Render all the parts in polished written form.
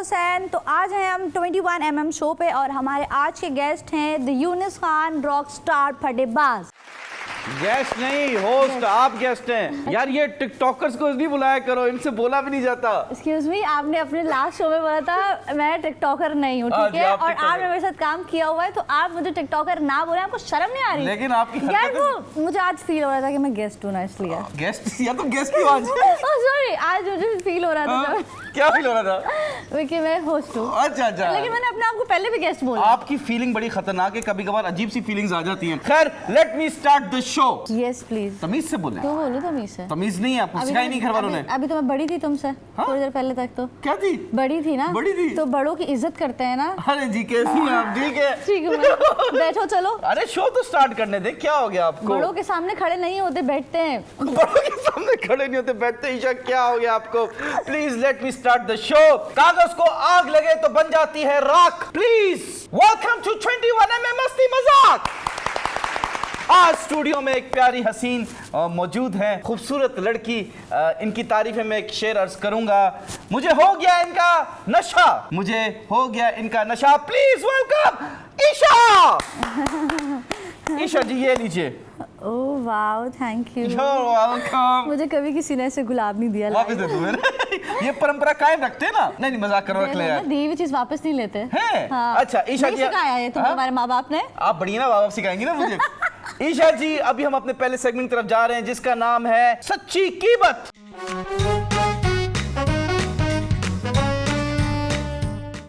हुसैन। तो आज हैं हम 21mm शो पे और हमारे आज के गेस्ट हैं the Younis Khan, rock star, फटेबाज। गेस्ट नहीं, होस्ट। आप गेस्ट हैं यार। ये टिकटॉकर्स को नहीं बुलाया करो, इनसे बोला भी नहीं जाता। एक्सक्यूज मी, आपने अपने लास्ट शो में बोला था मैं टिकटॉकर नहीं हूँ, ठीक है? और आपने मेरे साथ काम किया हुआ है, तो आप मुझे टिकटॉकर ना बोले, आपको शर्म नहीं आ रही? लेकिन आपकी यार वो मुझे आज फील हो रहा था कि मैं गेस्ट हूँ ना, इसलिए। गेस्ट या तो गेस्ट क्यों आज? सॉरी, आज मुझे फील हो रहा था। क्या फील हो रहा था? कि मैं होस्ट हूँ। अच्छा अच्छा। लेकिन मैंने अपने आप को पहले भी गेस्ट बोला। आपकी फीलिंग बड़ी खतरनाक है, कभी कभार अजीब सी फीलिंग्स आ जाती हैं। खैर, let me start the show. Yes please. तमीज से बोले। क्यों बोलूं तमीज से? तमीज नहीं है आपको, सिखाई नहीं घर वालों ने? अभी तो मैं बड़ी थी तुमसे, थोड़ी देर पहले तक तो। क्या थी? बड़ी थी ना। बड़ी थी तो बड़ों की इज्जत करते हैं ना। अरे जी, कैसी हैं आप? ठीक है, ठीक है, बैठो चलो। अरे शो तो स्टार्ट करने दे। क्या हो गया आपको? बड़ों के सामने खड़े नहीं होते, बैठते हैं। बड़ों के सामने खड़े नहीं होते, बैठते। ईशा, क्या हो गया आपको? Please let me start the show. कागज को आग लगे तो बन जाती है राख। प्लीज वेलकम टू 21mm मस्ती मजाक। आज स्टूडियो में एक प्यारी हसीन मौजूद है, खूबसूरत लड़की। इनकी तारीफें मैं एक शेर अर्ज करूंगा। मुझे हो गया इनका नशा, मुझे हो गया इनका नशा। Please welcome Isha. ईशा जी, ये लीजिए। Oh wow, thank you. You're welcome। मुझे कभी किसी ने ऐसे गुलाब नहीं दिया। वापस दे दो मेरे। ये परंपरा कायम रखते हैं ना। नहीं मजाक करो, रख ले यार। दी हुई चीज वापस नहीं लेते हैं। हाँ। अच्छा ईशा जी, सिखाया है तुम्हें हमारे माँ बाप ने? आप बढ़िया ना, बाप सिखाएंगी ना मुझे। ईशा जी, अभी हम अपने पहले सेगमेंट की तरफ जा रहे हैं, जिसका नाम है सच्ची कीमत।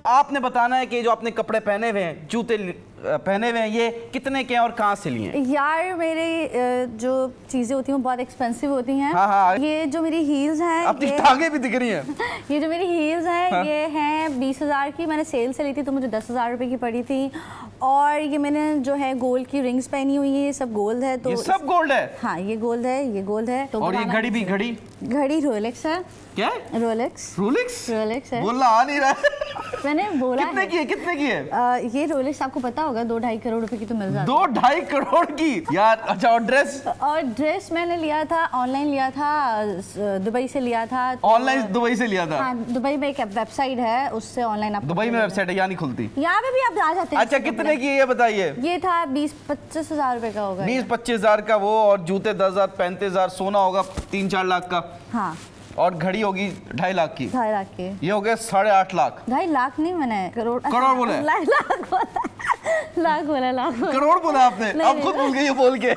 आपने बताना है कि जो आपने कपड़े पहने हुए हैं, जूते पहने हुए हैं, ये कितने के हैं और कहाँ से लिए हैं? यार मेरे जो चीजें होती हैं वो बहुत एक्सपेंसिव होती हैं। हाँ। ये जो मेरी हील्स हैं, अपनी टांगे भी दिख रही हैं। ये जो मेरी हील्स हैं, हाँ। ये हैं 20,000 की। मैंने सेल से ली थी तो मुझे 10,000 रुपए की पड़ी थी। और ये मैंने जो है गोल्ड की रिंग्स पहनी हुई है, ये सब गोल्ड है। तो ये सब गोल्ड है? हाँ, ये गोल्ड है, ये गोल्ड है। तो और ये घड़ी भी? घड़ी रोलेक्स है। क्या? रोलेक्स है। बोलना आ नहीं रहा है। मैंने बोला कितने की है? ये रोलेक्स आपको पता होगा 2-2.5 करोड़ रुपए की तो मिल जाती है। 2-2.5 करोड़ की यार। अच्छा, और ड्रेस? और ड्रेस मैंने लिया था, ऑनलाइन लिया था, दुबई से लिया था। ऑनलाइन दुबई से लिया था? हाँ, दुबई में एक वेबसाइट है, उससे ऑनलाइन आप। दुबई में वेबसाइट है, यहाँ नहीं खुलती? यहाँ पे भी आप आ जाते हैं। अच्छा, कितने की ये बताइए? ये था 20-25 हजार रुपए का होगा। 20-25 हजार का वो, और जूते 10,000, 35,000, सोना होगा 3-4 लाख का। हाँ। और घड़ी होगी 2.5 लाख की। 2.5 लाख की। ये हो गया 8.5 लाख। 2.5 लाख नहीं, मैंने करोड़ बोले? लाख बोला। करोड़ बोला आपने? अब खुद भूल गई ये बोल के।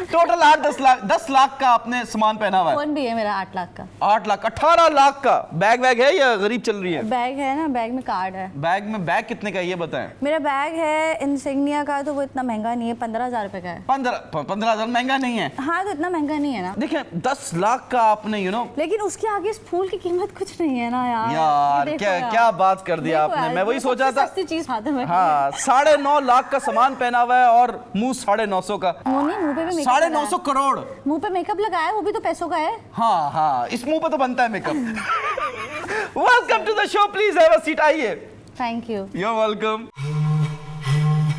टोटल 10 लाख का आपने सामान पहना हुआ है। फोन भी है मेरा 8 लाख का। 8 लाख, 18 लाख का। बैग है या गरीब चल रही है? बैग है ना, बैग में कार्ड है। बैग कितने का है ये बताएं? मेरा बैग है इंसिग्निया का, तो वो इतना महंगा नहीं है, 15,000 रुपए का है। 15,000 महंगा नहीं है? हाँ, तो इतना महंगा नहीं है ना। देखिए 10 लाख का आपने लेकिन उसके आगे इस फूल की कीमत कुछ नहीं है ना यार। यार क्या बात कर दिया आपने। मैं वही सोचा था। सस्ती चीज खाते हैं। हाँ, 9.5 लाख का सामान पहना हुआ है और मुंह 950 का। मुंह पे भी 950 करोड़ मुंह पे मेकअप लगाया, वो भी तो पैसों का है। हाँ, इस मुंह पे तो बनता है makeup. Welcome to the show, please have a seat. आइए। Thank you. You are welcome.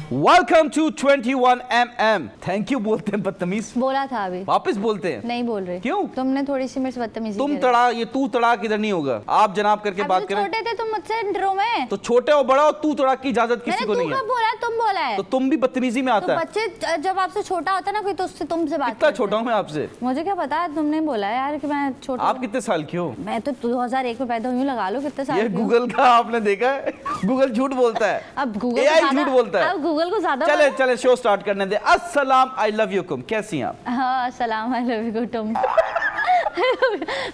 Welcome to 21mm। Thank you बोलते हैं बदतमीज? बोला था अभी। वापस बोलते हैं? नहीं बोल रहे। क्यों? तुमने थोड़ी सी मेरे से बदतमीजी तुम करी। तड़ा, ये तू तड़ाक इधर नहीं होगा। आप जनाब करके बात करें। छोटे थे तुम मुझसे इंट्रो में। तो छोटे और बड़ा, तू तड़ाक की इजाजत किसी को नहीं है। बोला है, तुम बोला है। तो तुम भी बदतमीजी में आता है। बच्चे जब आपसे छोटा होता है ना कोई, तो उससे तुमसे बात। कितना छोटा हूँ मैं आपसे? मुझे क्या पता, तुमने बोला यार कि मैं छोटा। आप कितने साल की हो? मैं तो 2001 में पैदा हुई हूँ, लगा लो कितने साल। ये गूगल का आपने देखा है? गूगल झूठ बोलता है। अब गूगल AI झूठ बोलता है। अब गूगल को ज्यादा। चले शो स्टार्ट करने दे। अस्सलाम, आई लव यू कुम। कैसी हैं आप? हाँ, सलाम, आई लव यू तुम।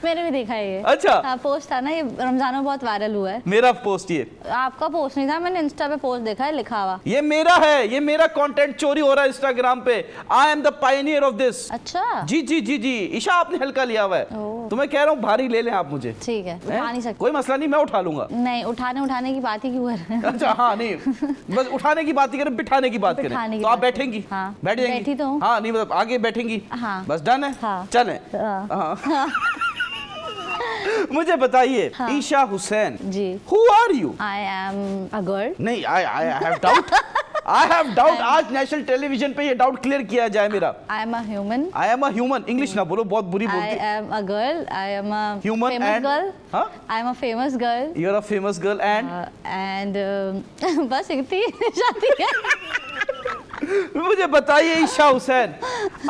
मैंने भी देखा है ये। अच्छा। हाँ, पोस्ट था ना, ये रमजान में बहुत वायरल हुआ है। मेरा पोस्ट? ये आपका पोस्ट नहीं था, मैंने इंस्टा पे पोस्ट देखा है, लिखा हुआ। ये मेरा है, ये मेरा कंटेंट चोरी हो रहा है इंस्टाग्राम पे। I am the Pioneer of this. अच्छा। जी। ईशा, आपने हल्का लिया हुआ है। तो मैं कह रहा हूँ भारी ले लें आप मुझे। ठीक है, उठा नहीं सकते। कोई मसला नहीं, मैं उठा लूंगा। नहीं, उठाने की बात ही क्यों कर रहे हैं? अच्छा, हाँ नहीं, बस उठाने की बात ही करें, बिठाने की बात करें। तो आप बैठेंगी? हाँ, बैठ जाएंगी? बैठी तो हूँ। हाँ, नहीं मतलब आगे बैठेंगी? हाँ। बस डन है? हाँ। चलें। हाँ। मुझे बताइए, हाँ। Isha Hussain ji, who are you? I am a girl. नहीं, I have doubt. I have doubt, आज नेशनल टेलीविजन पे ये डाउट क्लियर किया जाए मेरा। I am a human. I am a human, English ना बोलो, बहुत बुरी आई बोलती। Am a girl. I am a Human famous and- girl. हाँ? I am a famous girl. You are a famous girl and बस इतनी शादी है। मुझे बताइए ईशा हुसैन,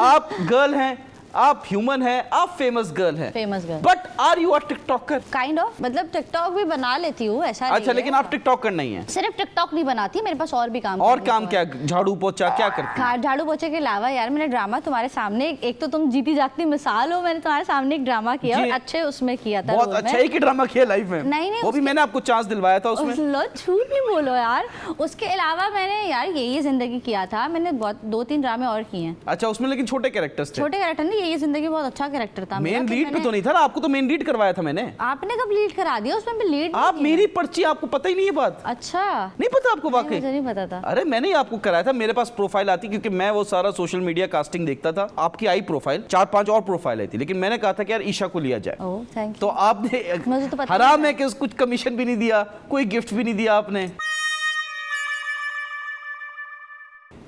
आप गर्ल हैं, आप ह्यूमन हैं, आप फेमस गर्ल हैं, famous girl. But are you a TikToker? Kind of, मतलब टिकटॉक भी बना लेती हूँ, ऐसा नहीं अच्छा, है। लेकिन आप टिकटॉकर नहीं है। सिर्फ टिकटॉक नहीं बनाती, मेरे पास और भी काम और करने काम को क्या, है। झाड़ू पोछा क्या करते हैं? झाड़ू पोछे के अलावा यार मैंने ड्रामा तुम्हारे सामने, एक तो तुम जीती जागती मिसाल हो, मैंने तुम्हारे सामने एक ड्रामा किया जी। और अच्छे उसमें किया था। बहुत रोल अच्छा, में। एक ही ड्रामा किया लाइफ में। नहीं, वो भी मैंने आपको चांस दिलवाया था उसमें। लो, झूठ नहीं बोलो यार। उसके अलावा मैंने यार यही जिंदगी किया था, मैंने बहुत 2-3 ड्रामे और किए हैं। अच्छा, उसमें लेकिन छोटे कैरेक्टर्स थे। छोटे कैरेक्टर नहीं, यही जिंदगी बहुत अच्छा कैरेक्टर था मेरा, मेन तो लीड पे मैंने- तो नहीं था ना, आपको तो मेन लीड करवाया था मैंने। आपने कब लीड करा दिया उसमें? भी लीड आप मेरी पर्ची, आपको पता ही नहीं है बात? अच्छा, नहीं पता आपको वाकई? मुझे नहीं पता था। अरे मैंने ही आपको कराया था, मेरे पास प्रोफाइल आती, क्योंकि मैं वो सारा सोशल मीडिया कास्टिंग देखता था। आपकी आई प्रोफाइल, 4-5 और प्रोफाइल आई थी, लेकिन मैंने कहा था कि यार ईशा को लिया जाए। ओह थैंक तो यू। आपने मुझे तो पता हराम नहीं है कि कुछ कमीशन भी नहीं दिया, कोई गिफ्ट भी नहीं दिया आपने।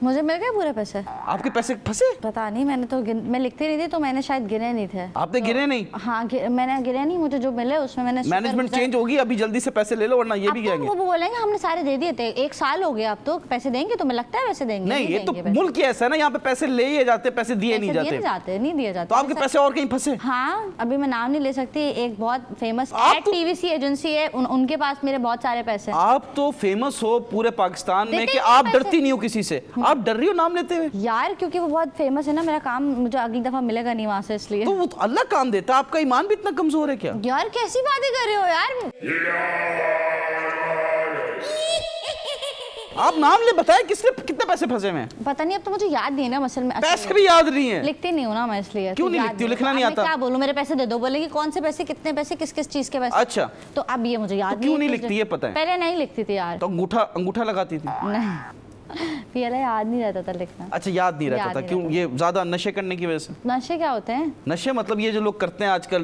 मुझे मिल गए पूरे पैसे? आपके पैसे फंसे? पता नहीं, मैंने तो मैं लिखती नहीं थी तो मैंने शायद गिने नहीं थे। आपने गिने नहीं? हाँ मैंने गिने नहीं, मुझे जो मिले उसमें मैंने मैनेजमेंट चेंज होगी, अभी जल्दी से पैसे ले लो वरना ये भी अब तो कहेंगे। वो बोलेंगे हमने सारे दे दिए थे, 1 साल हो गया, अब तो पैसे देंगे, तुम्हें लगता है पैसे देंगे? नहीं, ये तो देंगे पैसे। मुल्क ही ऐसा है ना, यहाँ पे पैसे ले ही जाते, पैसे दिए नहीं पैसे दिए जाते। नहीं दिए जाते। तो आपके पैसे और कहीं फंसे? हाँ, अभी मैं नाम नहीं ले सकती, एक बहुत फेमस आप तो- टीवीसी एजेंसी है, उनके पास मेरे बहुत सारे पैसे हैं। आप तो फेमस हो पूरे पाकिस्तान में देते कि हैं आप पैसे। डरती नहीं हो किसी से। आप डर रही हो नाम लेते हुए? यार क्योंकि वो बहुत फेमस है ना, मेरा काम मुझे अगली दफा मिलेगा नहीं वहां से, इसलिए। तो वो तो अल्लाह काम देता है, आपका ईमान भी इतना कमजोर है क्या? यार कैसी बातें कर रहे हो यार? आप नाम ले, बताए किसने कितने पैसे फंसे में? पता नहीं, अब तो मुझे याद नहीं है ना, मसल में पैसे भी याद नहीं है? लिखती नहीं हूँ ना मैं, इसलिए। क्यों नहीं याद लिखती हो? लिखना अब नहीं मैं आता? क्या बोलूं, मेरे पैसे दे दो, बोलेगी कौन से पैसे, कितने पैसे, किस किस चीज के पैसे। अच्छा, तो अब ये मुझे याद तो क्यों नहीं है, लिखती, ये पता है? पहले नहीं लिखती थी यार। तो अंगूठा लगाती थी? नहीं, पहले याद नहीं रहता था लिखना। अच्छा, याद नहीं रहता याद था। नहीं क्यों? रहता। ये ज्यादा नशे करने की वजह से? नशे क्या होते हैं? नशे मतलब ये जो लोग करते हैं आजकल,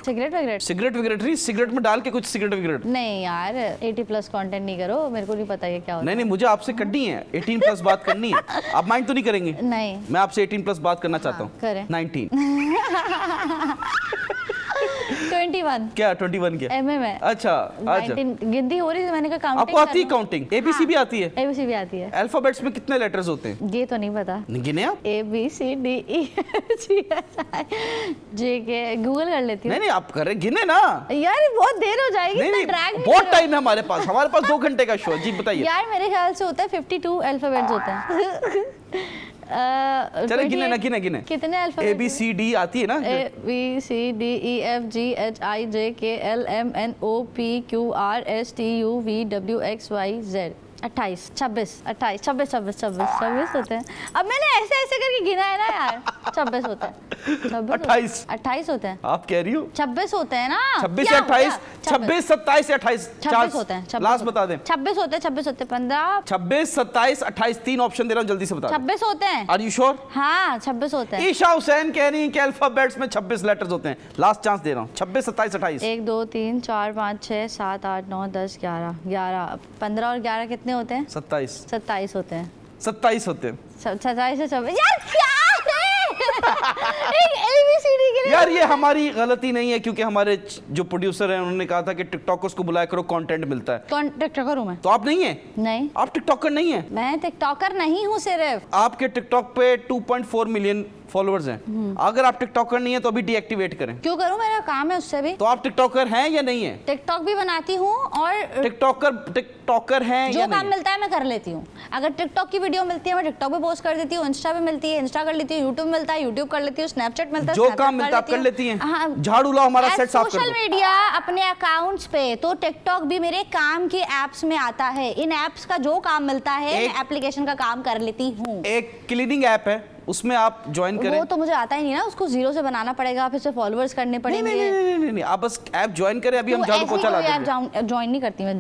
सिगरेट वगैरह? सिगरेट वगैरह नहीं, सिगरेट में डाल के कुछ सिगरेट वगैरह। नहीं यार, 80+ कंटेंट नहीं करो, मेरे को नहीं पता ये क्या होता नहीं, मुझे आपसे करनी है, 18+ बात करनी है। आप माइंड तो नहीं करेंगे? है। नहीं मैं आपसे 18+ बात करना चाहता हूँ। करें। 19 21 क्या? 21 क्या? एमए में। अच्छा, अच्छा। 19 गिनती हो रही थी, मैंने कहा काउंटिंग। आपको आती है काउंटिंग? एबीसी भी आती है? एबीसी भी आती है। अल्फाबेट्स में कितने लेटर्स होते हैं? ये तो नहीं पता। गिने आप? ABCDEFGHI JK, गूगल कर लेती हूँ। नहीं, आप कर रहे, गिने ना। यार ये बहुत देर हो जाएगी, नहीं, इतना drag नहीं बहुत करो। टाइम है हमारे पास 2 घंटे का शो है। जी बताइए। यार मेरे ख्याल से होता है 52 अल्फाबेट्स होते हैं। चलो गिने ना, गिने। कितने अल्फाबेट? ABCD आती है ना? ABCDEFGHIJKLMNOPQRSTUVWXYZ 28 26 होते हैं। अब मैंने ऐसे ऐसे करके गिना है ना यार, 26 होते हैं। 28 होते हैं। आप कह रही हो? 26 होते हैं ना। 26 क्या या 28? होता? 26, 27 या 28? 26 होते हैं। लास्ट बता दें। 26 होते हैं, 15 26, 27, 28, 3 ऑप्शन दे रहा हूँ, जल्दी से बता दें। 26 होते हैं। Are you sure? हाँ 26 होते हैं। ईशा हुसैन कह रही है कि अल्फाबेट्स में 26 लेटर्स होते हैं। लास्ट चांस दे रहा हूँ। 26, 27, 28। 1 2 3 4 5 6 7 8 9 10 11 15 और 11 कितने होते हैं? 27 होते हैं। 27 होते हैं। 27 से 26 यार क्या है? एक ABCD के लिए यार ये हमारी गलती नहीं है, क्योंकि हमारे जो प्रोड्यूसर हैं उन्होंने कहा था कि टिकटॉकर्स को बुलाया करो, कंटेंट मिलता है। कौन टिकटॉकर हूँ मैं? तो आप नहीं है? नहीं, आप टिकटॉकर नहीं है? मैं टिकटॉकर नहीं हूँ सिर्फ। आपके टिकटॉक पे 2.4 मिलियन फॉलोअर्स हैं। अगर आप टिकटॉकर नहीं है तो अभी डीएक्टिवेट करें। क्यों करूँ, मेरा काम है उससे भी। तो आप टिकटॉकर हैं या नहीं है? टिकटॉक भी बनाती हूँ और टिकटॉकर हैं जो या काम नहीं? मिलता है मैं कर लेती हूँ। अगर टिकटॉक की वीडियो मिलती है मैं टिकटॉक पे पोस्ट कर देती हूँ, इंस्टा पे मिलती है इंस्टा कर लेती हूँ, यूट्यूब मिलता है यूट्यूब कर लेती हूँ, स्नैपचैट मिलता है जो स्नैपचैट काम मिलता है आप कर लेती हैं? हाँ, झाड़ू लाओ हमारा सेट साफ कर सोशल दो। मीडिया अपने अकाउंट्स पे, तो टिकटॉक भी मेरे काम के एप्स में आता है। इन एप्स का जो काम मिलता है मैं एप्लीकेशन का काम कर लेती हूँ। एक क्लीनिंग ऐप है उसमें आप ज्वाइन करें। वो तो मुझे आता ही नहीं ना, उसको जीरो से बनाना पड़ेगा, फिर से फॉलोअर्स करने पड़ेंगे। नहीं, आप बस ऐप ज्वाइन करें, अभी हम झाड़ू पोछा ला देंगे। ऐप ज्वाइन नहीं करती मैं,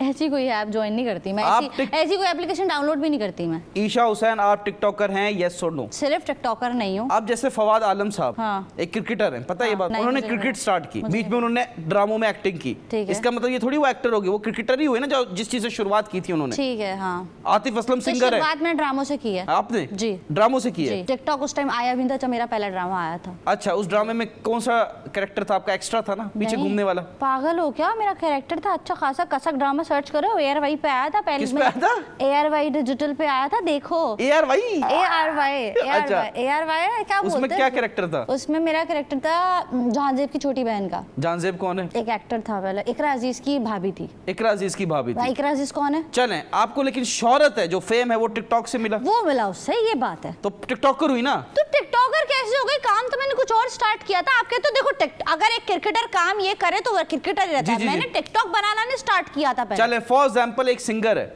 ऐसी कोई ऐप ज्वाइन नहीं करती मैं, ऐसी कोई एप्लीकेशन डाउनलोड भी नहीं करती मैं। ईशा हुसैन, आप टिकटॉकर हैं, यस और नो? सिर्फ टिकटॉकर नहीं हूँ। आप जैसे फवाद आलम साहब, हाँ। एक क्रिकेटर हैं, पता है ये बात? नहीं, उन्होंने मुझे क्रिकेट स्टार्ट की, बीच में उन्होंने ड्रामों में एक्टिंग की। ठीक है। इसका मतलब ये थोड़ी वो एक्टर हो गए, वो क्रिकेटर ही हुए ना, जो जिस चीज से शुरुआत की थी उन्होंने। ठीक है, हाँ। आतिफ असलम तो सिंगर है। शुरुआत मैंने ड्रामों से की है। आपने? जी। ड्रामों से की है? टिकटॉक उस टाइम आया भी नहीं था जब मेरा पहला ड्रामा आया था। अच्छा, उस ड्रामे में कौन सा कैरेक्टर था आपका? एक्स्ट्रा था ना, पीछे नहीं। घूमने वाला? पागल हो क्या, मेरा कैरेक्टर था अच्छा खासा कसक ड्रामा, सर्च करो, ARY पे आया था पहले। किस पे आया था? ARY डिजिटल पे आया था, देखो। ARY? अच्छा। ARY क्या बोलते हैं? उसमें क्या कैरेक्टर था? उसमें मेरा कैरेक्टर था जहांजेब की छोटी बहन का। जानजेब कौन है? एक एक्टर था पहले, इकरा अजीज की भाभी थी। इकरा अजीज की भाभी थी। इकरा अजीज कौन है? चलें, आपको लेकिन शोहरत है, जो फेम है वो टिकटॉक से मिला? वो मिला उससे, ये बात है। तो टिकटॉकर हुई ना? तो टिकटॉकर कैसे हो गई? काम तो मैंने कुछ और स्टार्ट किया था। आपके तो देखो, अगर एक क्रिकेटर काम ये करे तो वो क्रिकेटर ही रहता है। मैंने टिकटॉक बनाना नहीं स्टार्ट किया था पहले। चले, फॉर एग्जांपल एक सिंगर है,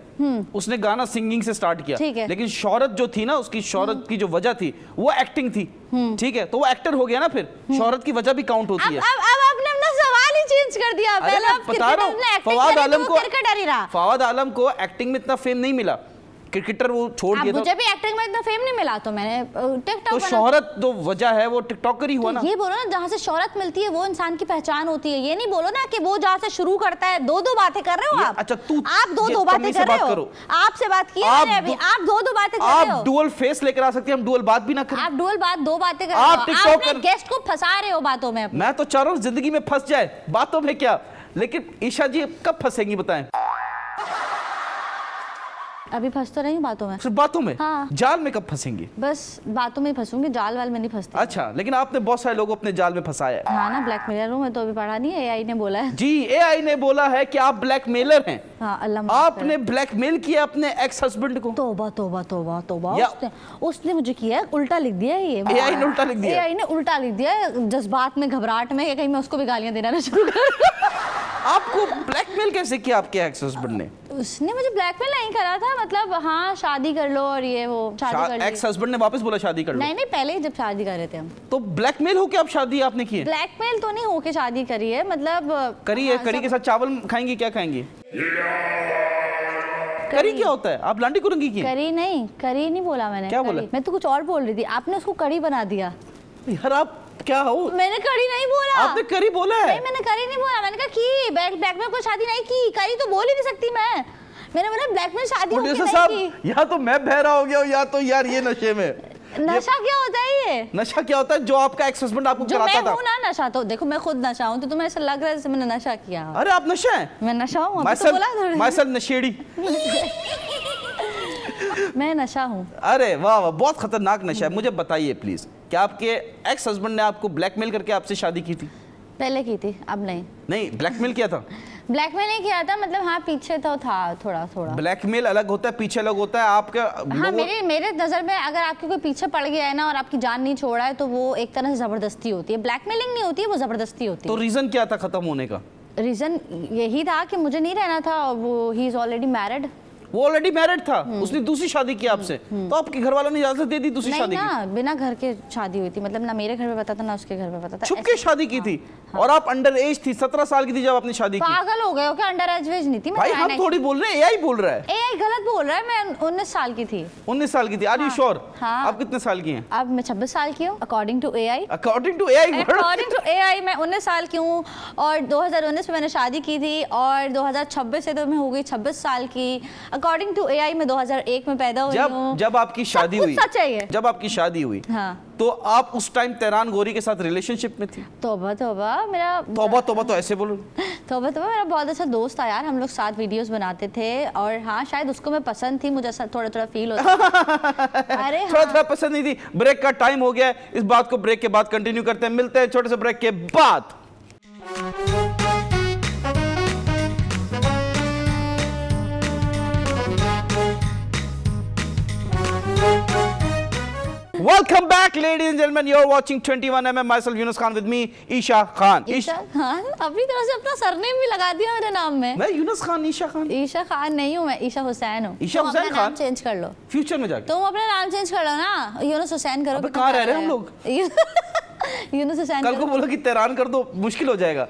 उसने गाना सिंगिंग से स्टार्ट किया, ठीक है। लेकिन शोहरत जो थी ना, उसकी शोहरत की जो वजह थी वो एक्टिंग थी, ठीक है, तो वो एक्टर हो गया ना, फिर शोहरत की वजह भी काउंट होती है। अब आपने अपना सवाल ही चेंज कर दिया। अरे पहले मैं आप बता रहा हूँ, फवाद आलम को एक्टिंग में इतना फेम नहीं मिला, क्रिकेटर वो छोड़ दिया था। मुझे भी एक्टिंग में इतना फेम नहीं मिला, तो मैंने टिकटॉक तो शोहरत जो वजह है वो टिकटॉकर ही हुआ ना। ये बोलो ना, जहाँ से शोहरत मिलती है वो इंसान की पहचान होती है। ये नहीं बोलो ना कि वो जहाँ से शुरू करता है। दो बातें कर रहे हो आप। अच्छा, आप दो बातें कर रहे हो। आपसे बात की मैंने अभी, आप दो बातें कर रहे हो। आप डुअल फेस लेकर आ सकते हैं, हम डुअल बात भी ना करें। आप डुअल बात, दो बातें कर रहे हो। आप अपने गेस्ट को फंसा रहे हो बातों में। मैं तो चाह रहा हूँ जिंदगी में फंस जाए, बातों में क्या। लेकिन ईशा जी कब फंसेंगी बताएं? अभी फंस तो रही हूँ बातों में। सिर्फ बातों में? हाँ। जाल में कब फंसेंगी? बस बातों में फंसूंगी, जाल वाल में नहीं फंसती। अच्छा, लेकिन आपने बहुत सारे लोगों अपने जाल में फंसाया है। हाँ ना, ब्लैकमेलर हूँ मैं तो, अभी पढ़ा नहीं है, AI ने बोला है। जी, AI ने बोला है कि आप ब्लैकमेलर हैं। हाँ, अल्लाह। आपने ब्लैकमेल किया अपने एक्स हस्बैंड को। तौबा तौबा तौबा तौबा, उसने मुझे किया है, उल्टा लिख दिया है ये। AI ने उल्टा लिख दिया? AI ने उल्टा लिख दिया है, जज्बात में, घबराहट में, कहीं मैं उसको भी गालियां देना ना शुरू कर। आपको ब्लैकमेल कैसे किया आपके एक्स हस्बैंड ने? उसने मुझे ब्लैकमेल नहीं करा था, मतलब हाँ शादी कर लो और ये वो शादी कर ली। एक्स हस्बैंड ने वापस बोला शादी कर लो? नहीं, पहले ही जब शादी कर रहे थे हम। तो ब्लैकमेल होके आप शादी आपने की है? ब्लैकमेल तो नहीं होके शादी करी है, मतलब करी है। करी के साथ चावल खाएंगे, क्या खाएंगे? करी क्या होता है? आप लांडी कुरंगी की? करी नहीं बोला मैंने। क्या बोला? मैं तो कुछ और बोल रही थी, आपने उसको कड़ी बना दिया। यार आप क्या हो? मैंने कड़ी नहीं बोला। आपने करी बोला है? नहीं, मैंने करी नहीं बोला, मैंने कहा कि ब्लैकमेल कोई शादी नहीं की। करी तो बोल ही नहीं सकती मैंने बोला ब्लैकमेल शादी होके नहीं की। या तो मैं बहरा हो गया हूं, या तो यार ये नशे में। नशा क्या होता है ये? नशा क्या होता है जो आपका एक्स हस्बैंड आपको जो कराता मैं था? हूं ना नशा, तो देखो मैं खुद नशा हूं, तो तुम्हें ऐसा लग रहा है जैसे मैंने नशा किया। अरे आप नशा है? मैं नशा हूं, अभी तो बोला था। माइसेल्फ नशेड़ी। मैं नशा हूं। अरे वाह वाह, बहुत खतरनाक नशा है। मुझे बताइए प्लीज, क्या आपके एक्स हस्बैंड ने आपको ब्लैकमेल करके आपसे शादी की थी? पहले की थी, अब नहीं। नहीं, ब्लैकमेल किया था? ब्लैकमेल नहीं किया था, मतलब हाँ पीछे तो था थोड़ा। ब्लैकमेल अलग होता है, पीछे अलग होता है। आपका हाँ, मेरे नजर में अगर आपके कोई पीछे पड़ गया है ना और आपकी जान नहीं छोड़ा है, तो वो एक तरह से जबरदस्ती होती है। ब्लैकमेलिंग नहीं होती है, वो जबरदस्ती होती है। तो रीजन क्या था खत्म होने का? रीजन यही था कि मुझे नहीं रहना था, वो ही इज ऑलरेडी मैरिड। वो ऑलरेडी मैरिड था, उसने दूसरी शादी की आपसे, तो आपके घर वालों ने इजाजत दे दी दूसरी शादी की? ना, बिना घर के शादी हुई थी, मतलब ना मेरे घर पे पता था ना उसके घर पे पता था। छुप के शादी की थी? और आप अंडर एज थी, 17 साल की थी जब आपने शादी की? पागल हो गए हो क्या? अंडर एज नहीं थी। भाई हम थोड़ी बोल रहे हैं, AI बोल रहा है। AI गलत बोल रहा है। मैं 19 साल की थी। 19 साल की थी? Are you sure? हाँ। आप कितने साल की हैं? अब मैं 26 साल की हूँ, according to AI। According to AI मैं 19 साल की हूँ, और 2019 में मैंने शादी की थी, और 2026 से तो मैं हो गई 26 साल की। अकॉर्डिंग टू AI मैं 2001 में पैदा हुई हूँ। जब आपकी शादी हुई, सच है ये। जब आपकी शादी हुई, हाँ, तो आप उस टाइम तेरान गोरी के साथ रिलेशनशिप में थी? तौबा मेरा तौबा तो ऐसे बोलो। तौबा मेरा बहुत अच्छा दोस्त था यार, हम लोग साथ वीडियोस बनाते थे, और हाँ शायद उसको मैं पसंद थी, मुझे ऐसा थोड़ा फील होता था। अरे थोड़ा पसंद नहीं थी। ब्रेक का टाइम हो गया है, इस बात को ब्रेक के बाद कंटिन्यू करते हैं। मिलते हैं छोटे से ब्रेक के बाद। Welcome back, ladies and gentlemen. You're watching 21mm. Myself, Yunus Khan, with me, Isha Khan. Isha Khan अपनी तरह से अपना सरनेम भी लगा दिया मेरे नाम में। मैं यूनुस खान, ईशा खान। ईशा खान नहीं हूँ मैं, ईशा हुसैन हूँ। ईशा हुसैन अपना खान? नाम चेंज कर लो। फ्यूचर में जाके तुम अपना नाम चेंज कर लो ना, यूनुस हुसैन करो। अबे कहाँ रह रहे हैं हम लोग? यूनुस हुसैन कल को बोलो कि तेहरान कर दो, मुश्किल हो जाएगा।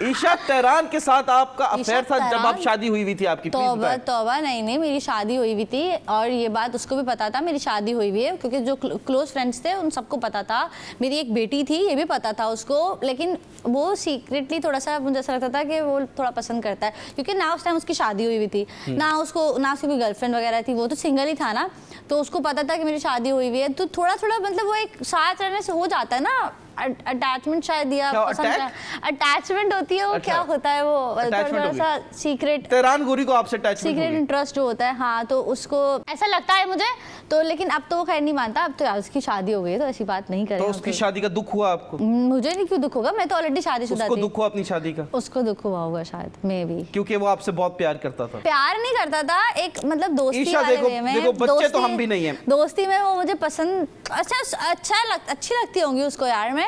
ईशा, तेहरान के साथ आपका अफेयर था जब आप शादी हुई थी आपकी? तौबा तौबा, नहीं मेरी शादी हुई हुई थी और ये बात उसको भी पता था मेरी शादी हुई हुई है, क्योंकि जो क्लोज फ्रेंड्स थे उन सबको पता था। मेरी एक बेटी थी, ये भी पता था उसको, लेकिन वो सीक्रेटली थोड़ा सा मुझे ऐसा लगता था कि वो थोड़ा पसंद करता है, क्योंकि ना उस टाइम उसकी शादी हुई हुई थी, ना उसकी कोई गर्लफ्रेंड वगैरह थी, वो तो सिंगल ही था ना, तो उसको पता था कि मेरी शादी हुई हुई है। तो थोड़ा थोड़ा मतलब वो एक साथ रहने से हो जाता है ना, अटैचमेंट शायद, या अटैचमेंट होती है वो। अच्छा, क्या होता है वो, थोड़ा सा सीक्रेट, तेहरान गोरी को आपसे अटैचमेंट, सीक्रेट इंटरेस्ट जो होता है। हाँ, तो उसको ऐसा लगता है मुझे तो, लेकिन अब तो वो खैर नहीं मानता, अब तो यार उसकी शादी हो गई है तो ऐसी बात नहीं करेगा। तो उसकी शादी का दुख हुआ आपको? मुझे नहीं, क्यों दुख होगा, मैं तो ऑलरेडी शादीशुदा थी। उसको दुख हुआ अपनी शादी का? उसको दुख हुआ होगा शायद, मे बी, क्योंकि वो आपसे बहुत प्यार करता था। प्यार नहीं करता था, एक मतलब दोस्ती ईशा, वाले देखो, वे में, देखो, बच्चे तो हम भी नहीं हैं। दोस्ती में वो मुझे पसंद, अच्छी लगती होंगी उसको यार। मैं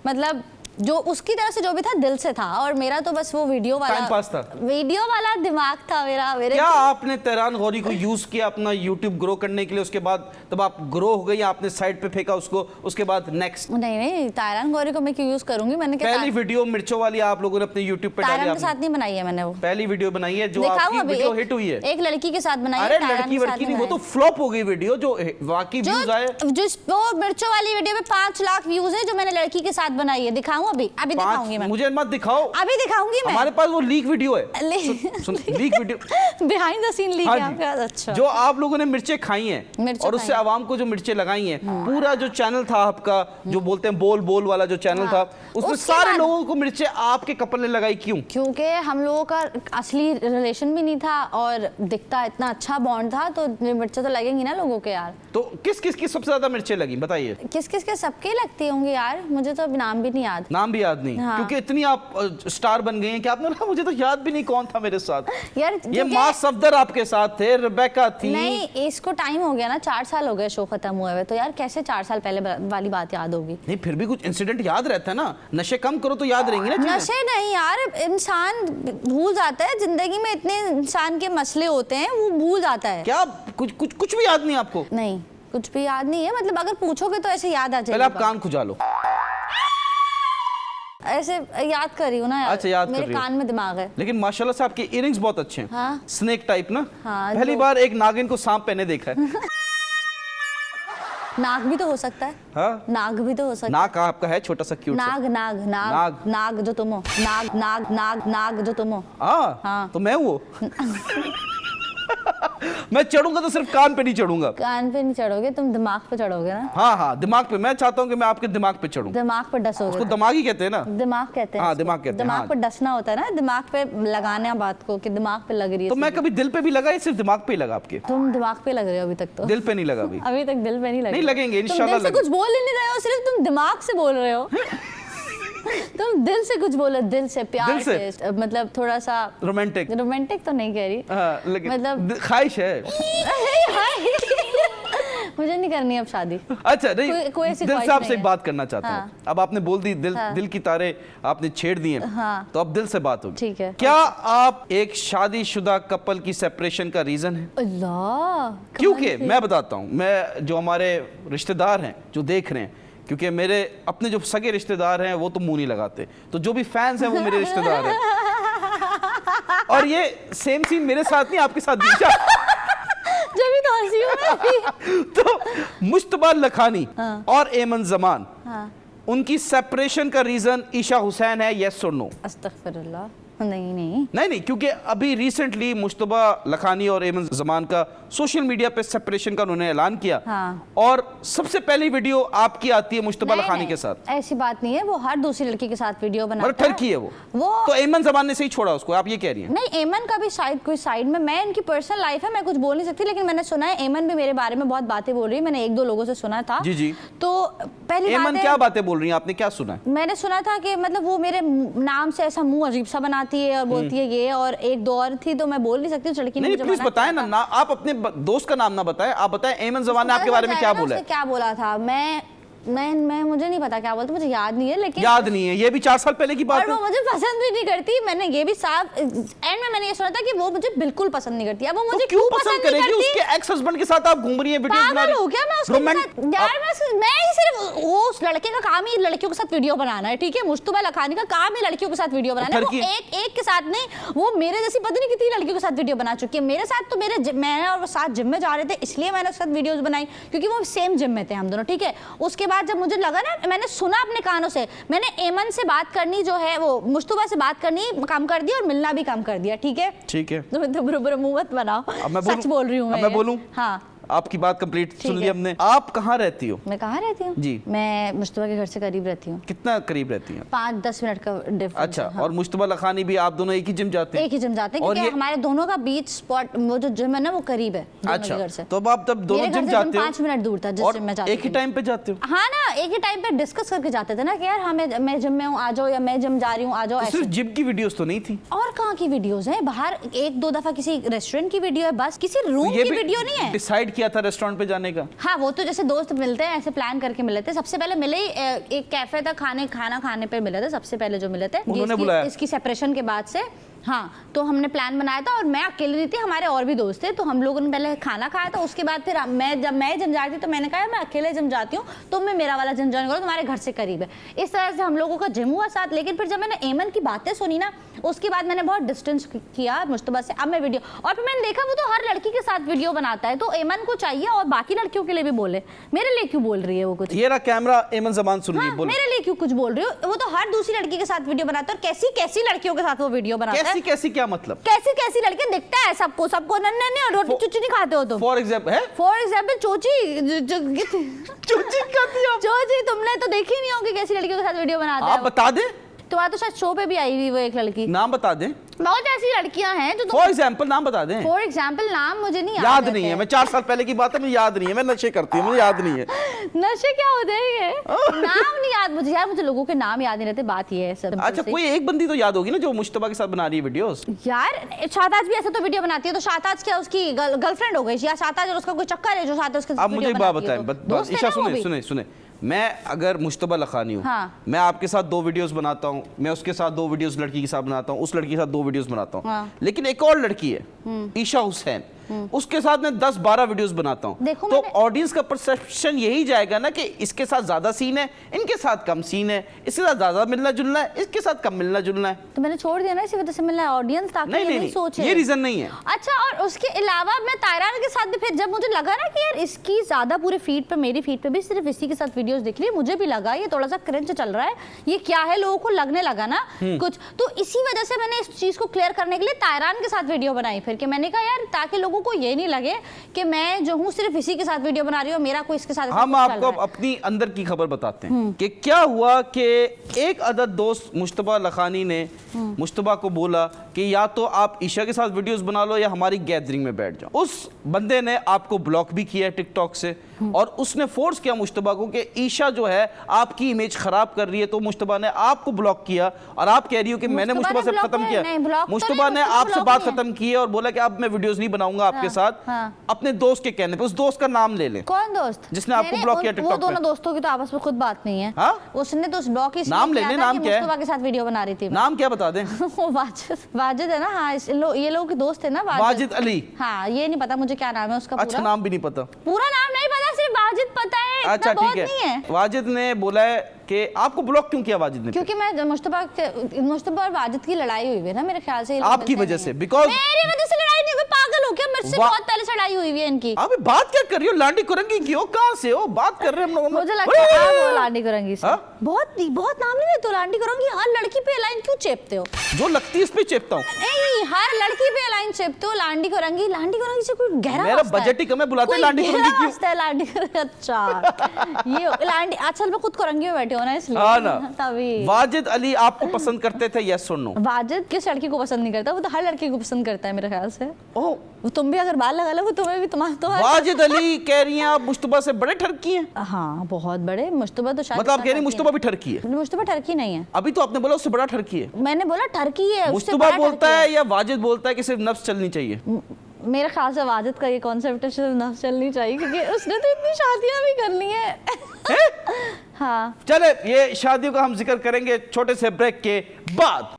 मतलब जो उसकी तरफ से जो भी था दिल से था, और मेरा तो बस वो वीडियो वाला टाइम पास था, वीडियो वाला दिमाग था मेरा। मेरे क्या आपने तेहरान गौरी को यूज किया अपना यूट्यूब ग्रो करने के लिए? उसके बाद तब आप ग्रो हो गई, आपने साइड पे फेंका उसको, उसके बाद नेक्स्ट? नहीं, तेहरान गौरी को मैं क्यों यूज करूंगी? मैंने पहली वीडियो मिर्चों वाली आप लोगों ने अपने यूट्यूब पे डाली, तेहरान के साथ नहीं बनाई है मैंने, वो पहली वीडियो बनाई है जो आपकी वीडियो हिट हुई है। एक लड़की के साथ बनाई है। अरे लड़की वड़की नहीं, वो तो फ्लॉप हो गई वीडियो, जो वाकई व्यूज आए। वो मिर्चों वाली वीडियो में 5 लाख व्यूज है, जो मैंने लड़की के साथ बनाई है। दिखाऊं? अभी दिखाऊंगी मैं। मुझे मत दिखाओ, अभी दिखाऊंगी मैं। हमारे पास वो लीक वीडियो है। Leak video, behind the scene leak है आपका। अच्छा, जो आप लोगों ने मिर्चें खाई हैं और उससे आवाम को जो मिर्चें लगाई हैं, पूरा जो चैनल था आपका, जो बोलते हैं बोल बोल वाला जो चैनल था, उसमें सारे लोगों को मिर्चें आपके कपल ने लगाई। क्यों? क्योंकि हम लोगों का असली रिलेशन भी नहीं था और दिखता इतना अच्छा बॉन्ड था, तो मिर्चें तो लगेंगी ना लोगों के यार। तो किस किस की सबसे ज्यादा मिर्चें लगी बताइए? किस किस के सबके लगती होंगी यार, मुझे तो अभी नाम भी नहीं याद। नाम भी याद नहीं? हाँ। क्योंकि इतनी आप स्टार बन गई हैं कि आपने कहा मुझे तो याद भी नहीं कौन था मेरे साथ यार। ये माँ सफदर आपके साथ थे, रेबेका थी। नहीं, इसको टाइम हो गया ना, 4 साल हो गए शो खत्म हुए हुए, तो यार कैसे 4 साल पहले वाली बात याद होगी? नहीं, फिर भी कुछ इंसिडेंट याद रहता है ना, नशे कम करो तो याद रहेंगी ना। नशे नहीं यार, इंसान भूल जाता है, जिंदगी में इतने इंसान के मसले होते हैं, वो भूल जाता है। क्या कुछ भी याद नहीं आपको? नहीं, कुछ भी याद नहीं है, मतलब अगर पूछोगे तो ऐसे याद आ जाएगा। पहले आप कान खुजा लो। ऐसे याद कर रही हूँ ना यार। अच्छा, याद मेरे कर रही हो। कान में दिमाग है। लेकिन माशाल्लाह से आपके इयरिंग्स बहुत अच्छे हैं। हाँ? स्नेक टाइप ना। हाँ, पहली बार एक नागिन को सांप पहने देखा है। नाग भी तो हो सकता है। हाँ? नाग भी तो हो सकता है। नाग आपका है छोटा सा क्यूट नाग नाग नाग नाग नाग जो तुम हो, नाग नाग नाग नाग जो तुम हो। हाँ, तो मैं हूँ। मैं चढ़ूंगा तो सिर्फ कान पे नहीं चढ़ूंगा। कान पे नहीं चढ़ोगे, तुम दिमाग पे चढ़ोगे ना। हाँ, दिमाग पे। मैं चाहता हूँ कि मैं आपके दिमाग पे चढ़ूं। दिमाग पे डसोगे। उसको दिमाग ही कहते हैं ना। दिमाग कहते हैं। हाँ, दिमाग कहते हैं। दिमाग पे डसना होता है ना, दिमाग पे लगाना बात को कि दिमाग पे लग रही है। तो मैं कभी दिल पे भी लगा या सिर्फ दिमाग पे ही लगा आपके? तुम दिमाग पे लग रहे हो अभी तक तो। दिल पे नहीं लगा अभी तक दिल पे नहीं लगे। नहीं लगेंगे इंशाल्लाह। तुम दिल से कुछ बोल ही नहीं रहे हो, सिर्फ तुम दिमाग से बोल रहे हो। तुम दिल से कुछ बोलो, दिल से, प्यार से, मतलब थोड़ा सा रोमांटिक तो नहीं कह रही, लेकिन मतलब ख्वाहिश है। मुझे नहीं करनी अब शादी। अच्छा, नहीं, कोई ऐसी दिल ख्वाहिश से आपसे नहीं एक बात करना चाहता हूँ। अब आपने बोल दी दिल की तारे आपने छेड़ दी हैं, तो अब दिल से बात होगी। ठीक है। क्या आप एक शादीशुदा कपल की सेपरेशन का रीजन है? अल्लाह, क्योंकि मैं बताता हूँ, मैं जो हमारे रिश्तेदार हैं जो देख रहे हैं, क्योंकि मेरे अपने जो सगे रिश्तेदार हैं वो तो मुंह नहीं लगाते, तो जो भी फैंस हैं वो मेरे रिश्तेदार हैं। और ये सेम सीन मेरे साथ नहीं, आपके साथ भी। जब भी तो हंसी हो। तो मुश्तबा लखानी और एमन जमान, उनकी सेपरेशन का रीजन ईशा हुसैन है, यस और नो? अस्तगफिरुल्लाह, नहीं, क्योंकि अभी रिसेंटली मुश्तबा लखानी और एमन जमान का सोशल मीडिया पे सेपरेशन का उन्होंने ऐलान किया। और सबसे पहली वीडियो आपकी आती है मुश्तबा लखानी के साथ। ऐसी बात नहीं है, वो हर दूसरी लड़की के साथ वीडियो बनाता है। ठरकी है वो। तो एमन जमान ने सही छोड़ा उसको, आप ये कह रही हैं? नहीं, एमन का भी कोई साइड में, मैं इनकी पर्सनल लाइफ है, मैं कुछ बोल नहीं सकती, लेकिन मैंने सुना है एमन भी मेरे बारे में बहुत बातें बोल रही है, मैंने 1-2 लोगों से सुना था। जी। तो पहली बात एमन है, क्या बातें बोल रही हैं, आपने क्या सुना है? मैंने सुना था कि मतलब वो मेरे नाम से ऐसा मुंह अजीब सा बनाती है और बोलती है ये, और एक दो और थी तो मैं बोल नहीं सकती उस लड़की ने नहीं मुझे प्लीज मना बताएं किया ना, आप अपने दोस्त का नाम ना बताएं, आप बताएं एमन जमान ने आपके बारे में क्या बोला है? क्या बोला था, मैं मुझे नहीं पता क्या बोलते, मुझे याद नहीं है, लेकिन याद नहीं है, ये भी 4 साल पहले की बात और है। वो मुझे पसंद भी नहीं करती, मैंने ये भी साफ एंड में मैंने ये सुना था कि वो मुझे बिल्कुल पसंद नहीं करती। अब वो मुझे तो क्यों पसंद नहीं करेगी? करती? उसके एक्स हस्बैंड के साथ आप घूम रही हैं, वीडियोस बना पागल रही हो क्या मैं उसके साथ? यार मैं ही सिर्फ वो उस लड़के का काम ही लड़कियों के साथ वीडियो बनाना है, ठीक है? मुश्तबा लखानी का काम ही लड़कियों के साथ वीडियो बनाना है। वो एक के साथ नहीं, वो मेरे जैसी पता नहीं कितनी लड़कियों के साथ वीडियो बना चुकी है। मेरे साथ तो मैं और वो साथ जिम में जा रहे थे, इसलिए मैंने उसके साथ वीडियोस बनाई क्योंकि वो सेम जिम में थे हम दोनों, ठीक है? उसके बाद जब मुझे लगा ना, मैंने सुना अपने कानों से, मैंने एमन से बात करनी जो है वो मुश्तबा से बात करनी कम कर दी और मिलना भी कम कर दिया, ठीक है? ठीक है, तो बुरा मुंह मत बनाओ, सच बोल रही हूँ मैं बोलूं? हाँ, आपकी बात कंप्लीट सुन ली हमने। आप कहाँ रहती हो? मैं कहाँ रहती हूँ जी, मैं मुश्तबा के घर से करीब रहती हूँ। कितना करीब रहती हैं? 5-10 मिनट का डिफरेंस। अच्छा, और मुश्तबा लखानी भी आप दोनों एक ही जिम जाते हैं? एक ही जिम जाते हैं क्योंकि हमारे दोनों का बीच स्पॉट, वो जो जिम है ना वो करीब है दोनों के घर से। तो अब आप तब दोनों जिम जाते हो? 5 मिनट दूर था जिस जिम में जाते एक ही टाइम पे जाते हो? हाँ ना, एक ही टाइम पे डिस्कस करके जाते थे ना कि यार हाँ मैं जिम में हूँ आ जाओ, या मैं जिम जा रही हूँ आ जाओ। सिर्फ जिम की वीडियोस तो नहीं थी? और कहाँ की वीडियोस हैं? बाहर 1-2 दफा किसी रेस्टोरेंट की वीडियो है, बस किसी रूम की वीडियो नहीं है। डिसाइड किया था रेस्टोरेंट पे जाने का? हाँ, वो तो जैसे दोस्त मिलते हैं ऐसे प्लान करके मिले थे। सबसे पहले मिले एक कैफे था, खाना खाने पे मिले थे सबसे पहले जो मिले थे। उन्होंने बुलाया? इसकी सेपरेशन के बाद से हाँ, तो हमने प्लान बनाया था और मैं अकेले नहीं थी, हमारे और भी दोस्त थे। तो हम लोगों ने पहले खाना खाया था, उसके बाद फिर जब मैं जिम जाती तो मैंने कहा मैं अकेले जिम जाती हूँ तो मैं मेरा वाला जिम ज्वाइन करो, तुम्हारे घर से करीब है। इस तरह से हम लोगों का जिम हुआ साथ। लेकिन फिर जब मैंने एमन की बातें सुनी ना, उसके बाद मैंने बहुत डिस्टेंस किया मुश्तबा से। अब मैं वीडियो, और फिर मैंने देखा वो तो हर लड़की के साथ वीडियो बनाता है, तो एमन को चाहिए और बाकी लड़कियों के लिए भी बोले। मेरे लिए क्यों बोल रही है वो कुछ? ये रहा कैमरा, एमन जमान सुन रही है, बोलो। मेरे लिए क्यों कुछ बोल रही हो? वो तो हर दूसरी लड़की के साथ वीडियो बनाता है, और कैसी कैसी लड़कियों के साथ वो वीडियो बनाता है। कैसी क्या मतलब? कैसी लड़के दिखता है सबको नन्हे और रोटी चुची नहीं खाते हो तुम। फॉर एग्जाम्पल चोची खाती हो? चोची तुमने तो देखी नहीं होगी कैसी लड़कियों के साथ वीडियो बनाता है। आप बता दें? तुम्हारा तो शायद शो पे भी आई हुई वो एक लड़की। नाम बता दें? बहुत ऐसी लड़कियां हैं जो फॉर एग्जाम्पल नाम बता दें। फॉर एग्जाम्पल नाम मुझे नहीं याद नहीं है। मैं 4 साल पहले की बात है, मुझे याद नहीं है। मैं नशे करती हूँ, मुझे याद नहीं है। नशे क्या होते हैं? नाम नहीं याद मुझे यार, मुझे लोगों के नाम याद नहीं रहते, बात ये है सब। अच्छा, कोई एक बंदी तो याद होगी ना जो मुश्तबा के साथ बना रही है वीडियोस? यार शाहताज भी ऐसे तो वीडियो बनाती है, तो शाहताज क्या उसकी गर्लफ्रेंड हो गई या शाहताज और उसका कोई चक्कर है जो शाहताज उसके साथ आप मुझे एक बात बताएं, ईशा सुने सुने, मैं अगर मुश्तबा लखानी हूँ, हाँ। मैं आपके साथ 2 वीडियोस बनाता हूँ, मैं उसके साथ 2 वीडियोस लड़की के साथ बनाता हूँ, उस लड़की के साथ 2 वीडियोस बनाता हूँ, हाँ। लेकिन एक और लड़की है ईशा हुसैन, उसके साथ मैं 10-12 वीडियोस बनाता हूँ, तो ऑडियंस का परसेप्शन यही जाएगा ना कि इसके साथ ज्यादा सीन है, इनके साथ कम सीन है, इसके साथ ज्यादा मिलना जुलना है, इसके साथ कम मिलना जुलना है। तो मैंने छोड़ दिया ना इसी वजह से मिलना है ऑडियंस, ताकि नहीं सोचे। ये रीजन नहीं है। अच्छा, और उसके अलावा मैं तायरान के साथ भी फिर जब मुझे लगा ना कि यार इसकी ज्यादा पूरे फीड पे, मेरी फीड पे भी सिर्फ इसी के साथ वीडियोस दिख रही है, मुझे भी लगा ये थोड़ा सा क्रिंज चल रहा है, ये क्या है, लोगों को लगने लगा ना कुछ। तो इसी वजह से मैंने इस चीज को क्लियर करने के लिए तायरान के साथ वीडियो बनाई फिर, कि मैंने कहा यार ताकि लोगों को ये नहीं लगे कि मैं जो हूँ सिर्फ इसी के साथ वीडियो बना रही हूँ, मेरा कोई इसके साथ। हम आपको अपनी अंदर की खबर बताते हैं कि क्या हुआ कि एक अदद दोस्त मुश्तबा लखानी ने मुश्तबा को बोला कि या तो आप ईशा के साथ वीडियोस बना लो या हमारी गैदरिंग में बैठ जाओ। उस बंदे ने आपको ब्लॉक भी किया टिकटॉक से, और उसने फोर्स किया मुश्तबा को कि ईशा जो है आपकी इमेज खराब कर रही है, तो मुश्तबा ने आपको ब्लॉक किया, और आप कह रही हो कि मैंने मुश्तबा से खत्म किया। मुश्तबा ने आपसे बात खत्म की है और बोला कि अब मैं वीडियोस नहीं बनाऊंगा आपके साथ। अपने दोस्त के कहने पे, उस दोस्त का नाम ले लें। कौन दोस्त? जिसने आपको ब्लॉक किया टिकटॉक पे? वो दोनों दोस्तों की तो आपस में खुद बात नहीं है। हाँ? उसने तो उस ब्लॉक ही नाम ले लें। नाम क्या है? मुश्तबा के साथ वीडियो बना रही थी। नाम क्या बता दें? वो वाजिद है ना। हाँ, ये लोगों के दोस्त है ना, वाजिद अली। हाँ, ये नहीं पता मुझे क्या नाम है उसका। अच्छा, नाम भी नहीं पता? पूरा नाम नहीं पता, सिर्फ वाजिद पता है। अच्छा ठीक है। वाजिद ने बोला है कि आपको ब्लॉक क्यों किया वाजिद ने? क्योंकि मैं मुश्तबा और वाजिद की लड़ाई हुई है ना मेरे ख्याल से। आपकी वजह से? बिकॉज़ मेरी वजह से लड़ाई नहीं हुई, पागल हो क्या? मेरे से बहुत पहले से लड़ाई हुई है इनकी। अबे बात क्या कर रही हो? लांडी कुरंगी की हो? कहां से हो? बात कर रहे हैं हम लोग। मुझे लगता है आप वो लांडी कुरंगी से बहुत नाम नहीं लेते हो। लांडी कुरंगी हर लड़की पे लाइन क्यों चेपते हो? जो लगती है उस पे चेपता हूं। नहीं, नहीं, हर लड़की पे लाइन चिपते हो लांडी कोरंगी से कोई गहरा मेरा वास्ता है। बजट ही कम है, बुलाते कोई लांडी कोरंगी गहरा क्यों? वास्ता है लांडी कोरंगी। अच्छा ये लांडी आजकल मैं खुद कोरंगी में बैठी हूँ ना इसलिए। हाँ ना। तभी वाजिद अली आपको पसंद करते थे, यस और नो? वाजिद किस लड़की को पसंद नहीं करता, वो तो हर लड़की को पसंद करता है मेरे ख्याल से। ओह, वो तुम भी अगर बाल लगा लो वो तुम्हें भी तुम्हारा वाजिद अली कह रही हैं आप मुश्तबा से बड़े ठरकी हैं। हाँ बहुत बड़े। मुश्तबा तो शायद मतलब आप इतना कह रही हैं ठरकी मुश्तबा भी ठरकी है? नहीं। मुश्तबा ठरकी नहीं है। अभी तो आपने बोला उससे बड़ा ठरकी है। मैंने बोला ठरकी है, उससे मुश्तबा बड़ा बोलता ठरकी है या वाजिद बोलता है कि सिर्फ नफ्स चलनी चाहिए? मेरे ख्याल से वाजिद का ये कॉन्सेप्ट है सिर्फ नफ्स चलनी चाहिए, क्योंकि उसने तो इतनी शादियां भी कर ली हैं। हाँ चले, ये शादियों का हम जिक्र करेंगे छोटे से ब्रेक के बाद।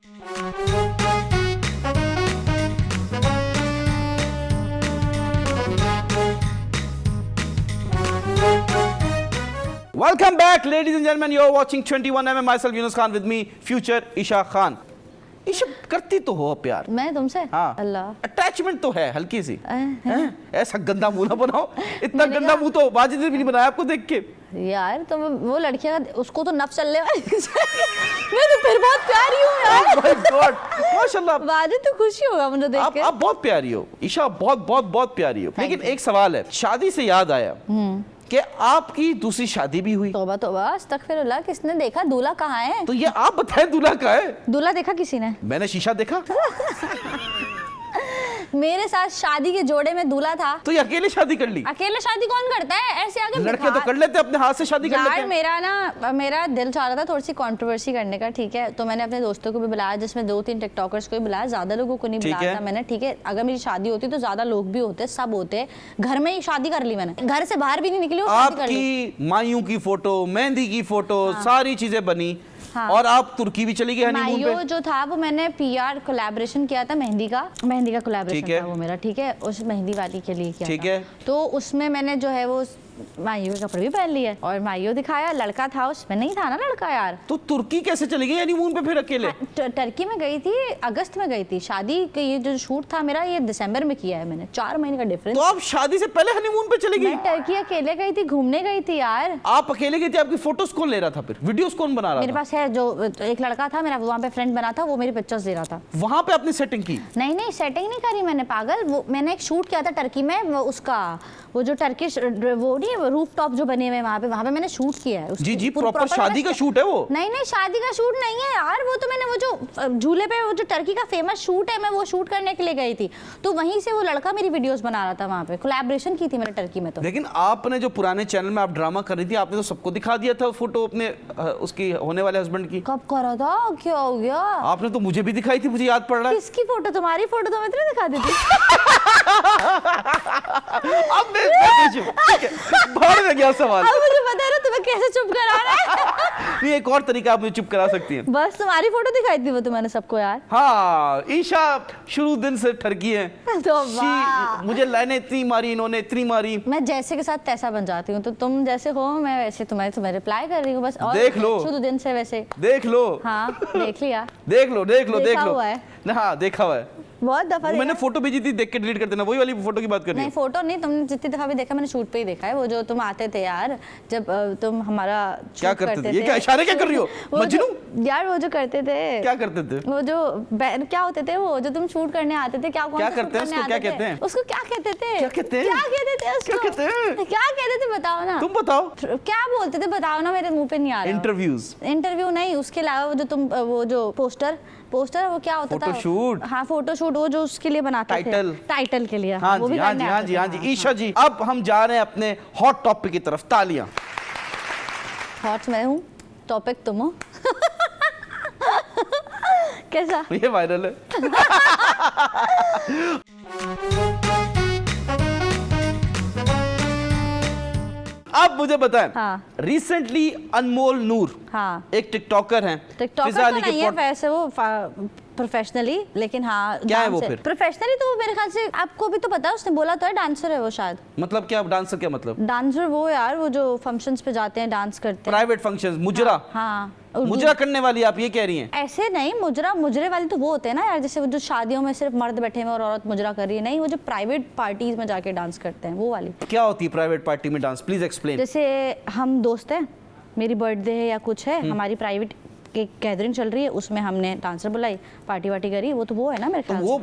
Welcome back, ladies and gentlemen. You're watching 21mm. Myself, Yunus Khan, with me, future Isha Khan. Isha करती तो हो प्यार? मैं तुमसे? हाँ, अल्लाह, अटैचमेंट तो है हल्की सी। हैं? ऐसा गंदा मुंह ना बनाओ, इतना गंदा मुंह तो वाजिद ने भी नहीं बनाया आपको देख के। यार तो वो लड़कियां उसको तो नफ्स चलने वाली मैं तो फिर बहुत प्यारी हूँ यार। Oh my God, माशाल्लाह। वाजिद तो खुशी होगा मुझे देख के। आप बहुत प्यारी हो ईशा, बहुत बहुत बहुत प्यारी हो। लेकिन एक सवाल है, शादी से याद आया कि आपकी दूसरी शादी भी हुई। तौबा तौबा, अस्तगफिरुल्लाह, किसने देखा? दूल्हा कहाँ है? तो ये आप बताएं दूल्हा कहाँ है? दूल्हा देखा किसी ने? मैंने शीशा देखा। मेरे साथ शादी के जोड़े में दूल्हा था। तो ये अकेले शादी कर ली? अकेले शादी कौन करता है? ऐसे आगे लड़के तो कर लेते, अपने हाथ से शादी कर लेते यार हैं। मेरा दिल चाह रहा था थोड़ी सी कंट्रोवर्सी करने का, ठीक है? तो मैंने अपने दोस्तों को भी बुलाया, जिसमें 2-3 टिकटॉकर्स को भी बुलाया, ज्यादा लोगों को नहीं ठीक बुलाया है। था मैंने, ठीक है? अगर मेरी शादी होती तो ज्यादा लोग भी होते, सब होते। घर में ही शादी कर ली मैंने, घर से बाहर भी नहीं निकली, शादी कर ली। आपकी मायूं की फोटो, मेहंदी की फोटो, सारी चीजें बनी। हाँ। और आप तुर्की भी चली गई हनीमून मायो पे। जो था वो मैंने पीआर कोलैबोरेशन किया था, मेहंदी का ठीक कोलैबोरेशन है। था वो मेरा, ठीक है? उस मेहंदी वाली के लिए किया ठीक था। है। तो उसमें मैंने जो है वो मायो के कपड़े भी पहन लिए और मायो दिखाया, लड़का था उसमें, नहीं था ना लड़का यार। तो तुर्की कैसे चली गई हनीमून पे फिर अकेले? टर्की में गई थी, अगस्त में गई थी। शादी के ये जो शूट था मेरा, ये दिसंबर में किया है मैंने, 4 महीने का डिफरेंस। तो आप शादी से पहले हनीमून पे चली गई? मैं टर्की अकेले गई थी, घूमने गई थी यार। आप अकेले गई थी, आपकी फोटोज कौन ले रहा था फिर? वीडियोस कौन बना रहा मेरे था? पास है जो एक लड़का था मेरा, वहाँ पे फ्रेंड बना था, वो मेरी पिक्चर्स दे रहा था। वहां पे आपने सेटिंग की? नहीं सेटिंग नहीं करी मैंने, पागल। वो मैंने एक शूट किया था टर्की में, वो उसका वो जो टर्किश वो नहीं रूफ टॉप जो बने हुए वहाँ पे मैंने शूट किया है। जी प्रॉपर शादी का शूट है वो? नहीं शादी का शूट नहीं है यार, वो तो मैंने वो जो झूले पे वो जो टर्की का फेमस शूट है, मैं वो शूट करने के लिए गई थी। तो वहीं से वो लड़का मेरी वीडियोस बना रहा था, वहाँ पे कोलैबोरेशन की थी मैंने टर्की में। तो लेकिन आपने जो पुराने चैनल में आप ड्रामा कर रही थी, आपने तो सबको दिखा दिया था फोटो अपने उसकी होने वाले हस्बैंड की। कब करा था? क्या हो गया? आपने तो मुझे भी दिखाई थी, मुझे याद पड़ रहा है। किसकी फोटो? तुम्हारी फोटो तो मैं इतनी दिखा दी थी। अब मैं पूछूं, ठीक है, बाहर में गया सवाल। अब मुझे पता है ना तुम्हें कैसे चुप कराना है। नहीं, एक और तरीका आप मुझे चुप करा सकती हैं। बस तुम्हारी फोटो दिखाई थी वो तो मैंने सबको यार। हाँ, ईशा शुरू दिन से ठरकी है। तो वाह। मुझे लाइनें इतनी मारी, इन्होंने इतनी मारी। मैं जैसे के साथ तैसा बन जाती हूँ, तो तुम जैसे हो मैं वैसे तुम्हें रिप्लाई कर रही हूँ बस। और देख लो। शुरू दिन से वैसे। देख लो। हाँ देख लिया। देख लो देखा हुआ है। हाँ देखा हुआ है। बहुत दफा मैंने फोटो भेजी थी, देख के डिलीट कर देना, वही वाली फोटो की बात कर रही नहीं, हूँ। फोटो नहीं, तुमने जितनी दफा भी देखा मैंने शूट पे ही देखा है। वो जो तुम आते थे यार, जब तुम हमारा क्या करते थे? ये क्या इशारे क्या कर रही हो? मजनू यार वो जो करते थे। क्या करते थे? वो जो क्या होते थे, वो जो तुम शूट करने आते थे, क्या करते हैं उसको? क्या कहते हैं उसको? क्या कहते थे? क्या कहते हैं? क्या कहते थे उसको? क्या कहते हैं? क्या कहते थे बताओ ना। तुम बताओ क्या बोलते थे बताओ ना, मेरे मुंह पे नहीं आ रहा। इंटरव्यू नहीं, उसके अलावा वो जो तुम वो जो पोस्टर वो क्या होता था? फोटोशूट। हाँ फोटोशूट, वो जो उसके लिए बनाते थे, टाइटल के लिए। हाँ वो जी, भी हाँ करने जी, हाँ आते जी, थे। हाँ जी। ईशा जी, अब हम जा रहे हैं अपने हॉट टॉपिक की तरफ। तालियां। हॉट मैं हूँ, टॉपिक तुम हो। कैसा? ये वायरल है। अब मुझे बताएं, हाँ। रिसेंटली अनमोल नूर, हाँ एक टिकटॉकर हैं, टिकटॉकर फिजा तो अली के नहीं है वैसे वो प्रोफेशनली, लेकिन हाँ क्या है वो फिर? प्रोफेशनली तो वो मेरे ख्याल से आपको भी तो पता है, उसने बोला तो है डांसर है वो शायद। मतलब क्या डांसर? क्या मतलब? डांसर वो यार, वो जो फंक्शंस पे जाते हैं डांस करते हैं, प्राइवेट फंक्शंस, मुजरा। हाँ मुजरा करने वाली आप ये कह रही हैं? ऐसे नहीं, मुजरे वाली तो वो होते हैं ना यार, जैसे वो जो शादियों में सिर्फ मर्द बैठे हुए और औरत मुजरा कर रही है, नहीं वो जो प्राइवेट पार्टीज में जाके डांस करते हैं वो वाली। क्या होती है प्राइवेट पार्टी में डांस? Please explain. जैसे हम दोस्त हैं, मेरी बर्थडे है या कुछ है, हमारी प्राइवेट एक गैदरिंग चल रही है, उसमें हमने डांसर बुलाई, पार्टी वार्टी करी, वो तो वो है ना मेरे तो ख्याल वो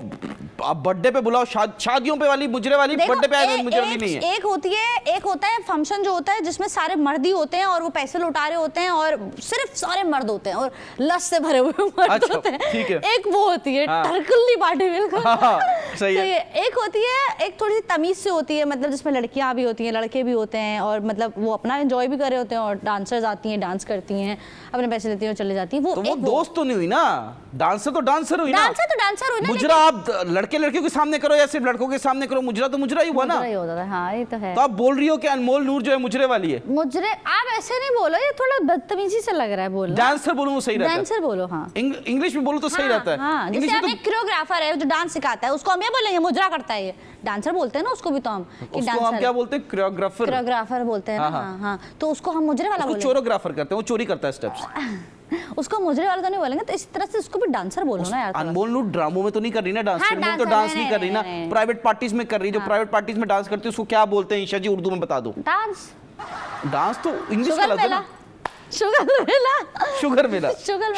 आप बर्थडे पे बुलाओ, शादियों पे वाली मुजरे वाली, देखो, बर्थडे पे आए मुजरे वाली नहीं है। एक होती है, एक होता है फंक्शन जो होता है जिसमें सारे मर्द ही होते हैं और वो पैसे लुटा रहे होते हैं और सिर्फ सारे मर्द होते हैं और लस से भरे हुए मर्द अच्छा, होते हैं, ठीक है। एक वो होती है हाँ। टरकुल्ली पार्टी बिल्कुल। हाँ, सही है। एक होती है, एक थोड़ी सी तमीज से होती है, मतलब जिसमें लड़कियां भी होती हैं, लड़के भी होते हैं और मतलब वो अपना एंजॉय भी कर रहे होते हैं और डांसर्स आती हैं, डांस करती हैं, अपने पैसे लेती हैं और चले जाती हैं। तो वो दोस्त तो नहीं हुई ना, डांसर तो डांसर हुई ना। डांसर तो डांसर हुई ना, मुजरा आप लड़के लड़कियों के सामने करो या सिर्फ लड़कों के सामने करो, मुजरा तो मुजरा ही हुआ ना। मुजरा ही होता था। हाँ ये तो है। तो आप बोल रही हो कि अनमोल नूर जो है मुजरे वाली है? मुजरे आप ऐसे नहीं बोलो, ये थोड़ा बदतमीजी से लग रहा है बोलना। डांसर बोलूं वो सही रहता है? डांसर बोलो। हाँ इंग्लिश में बोलो तो सही रहता है। हाँ, इंग्लिश जैसे में हम एक कोरियोग्राफर है जो डांस सिखाता है, उसको हम ये बोलेंगे मुजरा करता है, ये डांसर बोलते हैं ना उसको भी, तो हम कि उसको हम क्या बोलते हैं? कोरियोग्राफर। कोरियोग्राफर बोलते हैं ना। हाँ हाँ, तो उसको हम मुजरे वाला उसको बोलेंगे। चोरोग्राफर करते हैं, वो चोरी करता है स्टेप्स। उसको मुजरे वाला तो नहीं बोलेंगे, तो इस तरह से उसको भी डांसर बोलो ना यार। अनमोल नूर ड्रामों में तो नहीं कर रही ना डांस, हाँ, फिल्मों में तो डांसर, डांस नहीं, नहीं कर रही ना, नहीं, नहीं। प्राइवेट पार्टीज में कर रही है। जो प्राइवेट पार्टीज में डांस करती है उसको क्या बोलते हैं ईशा जी, उर्दू में बता दो। डांस डांस तो इंग्लिश का शुगर लगता है मेला, ना। शुगर मेला, शुगर मेला,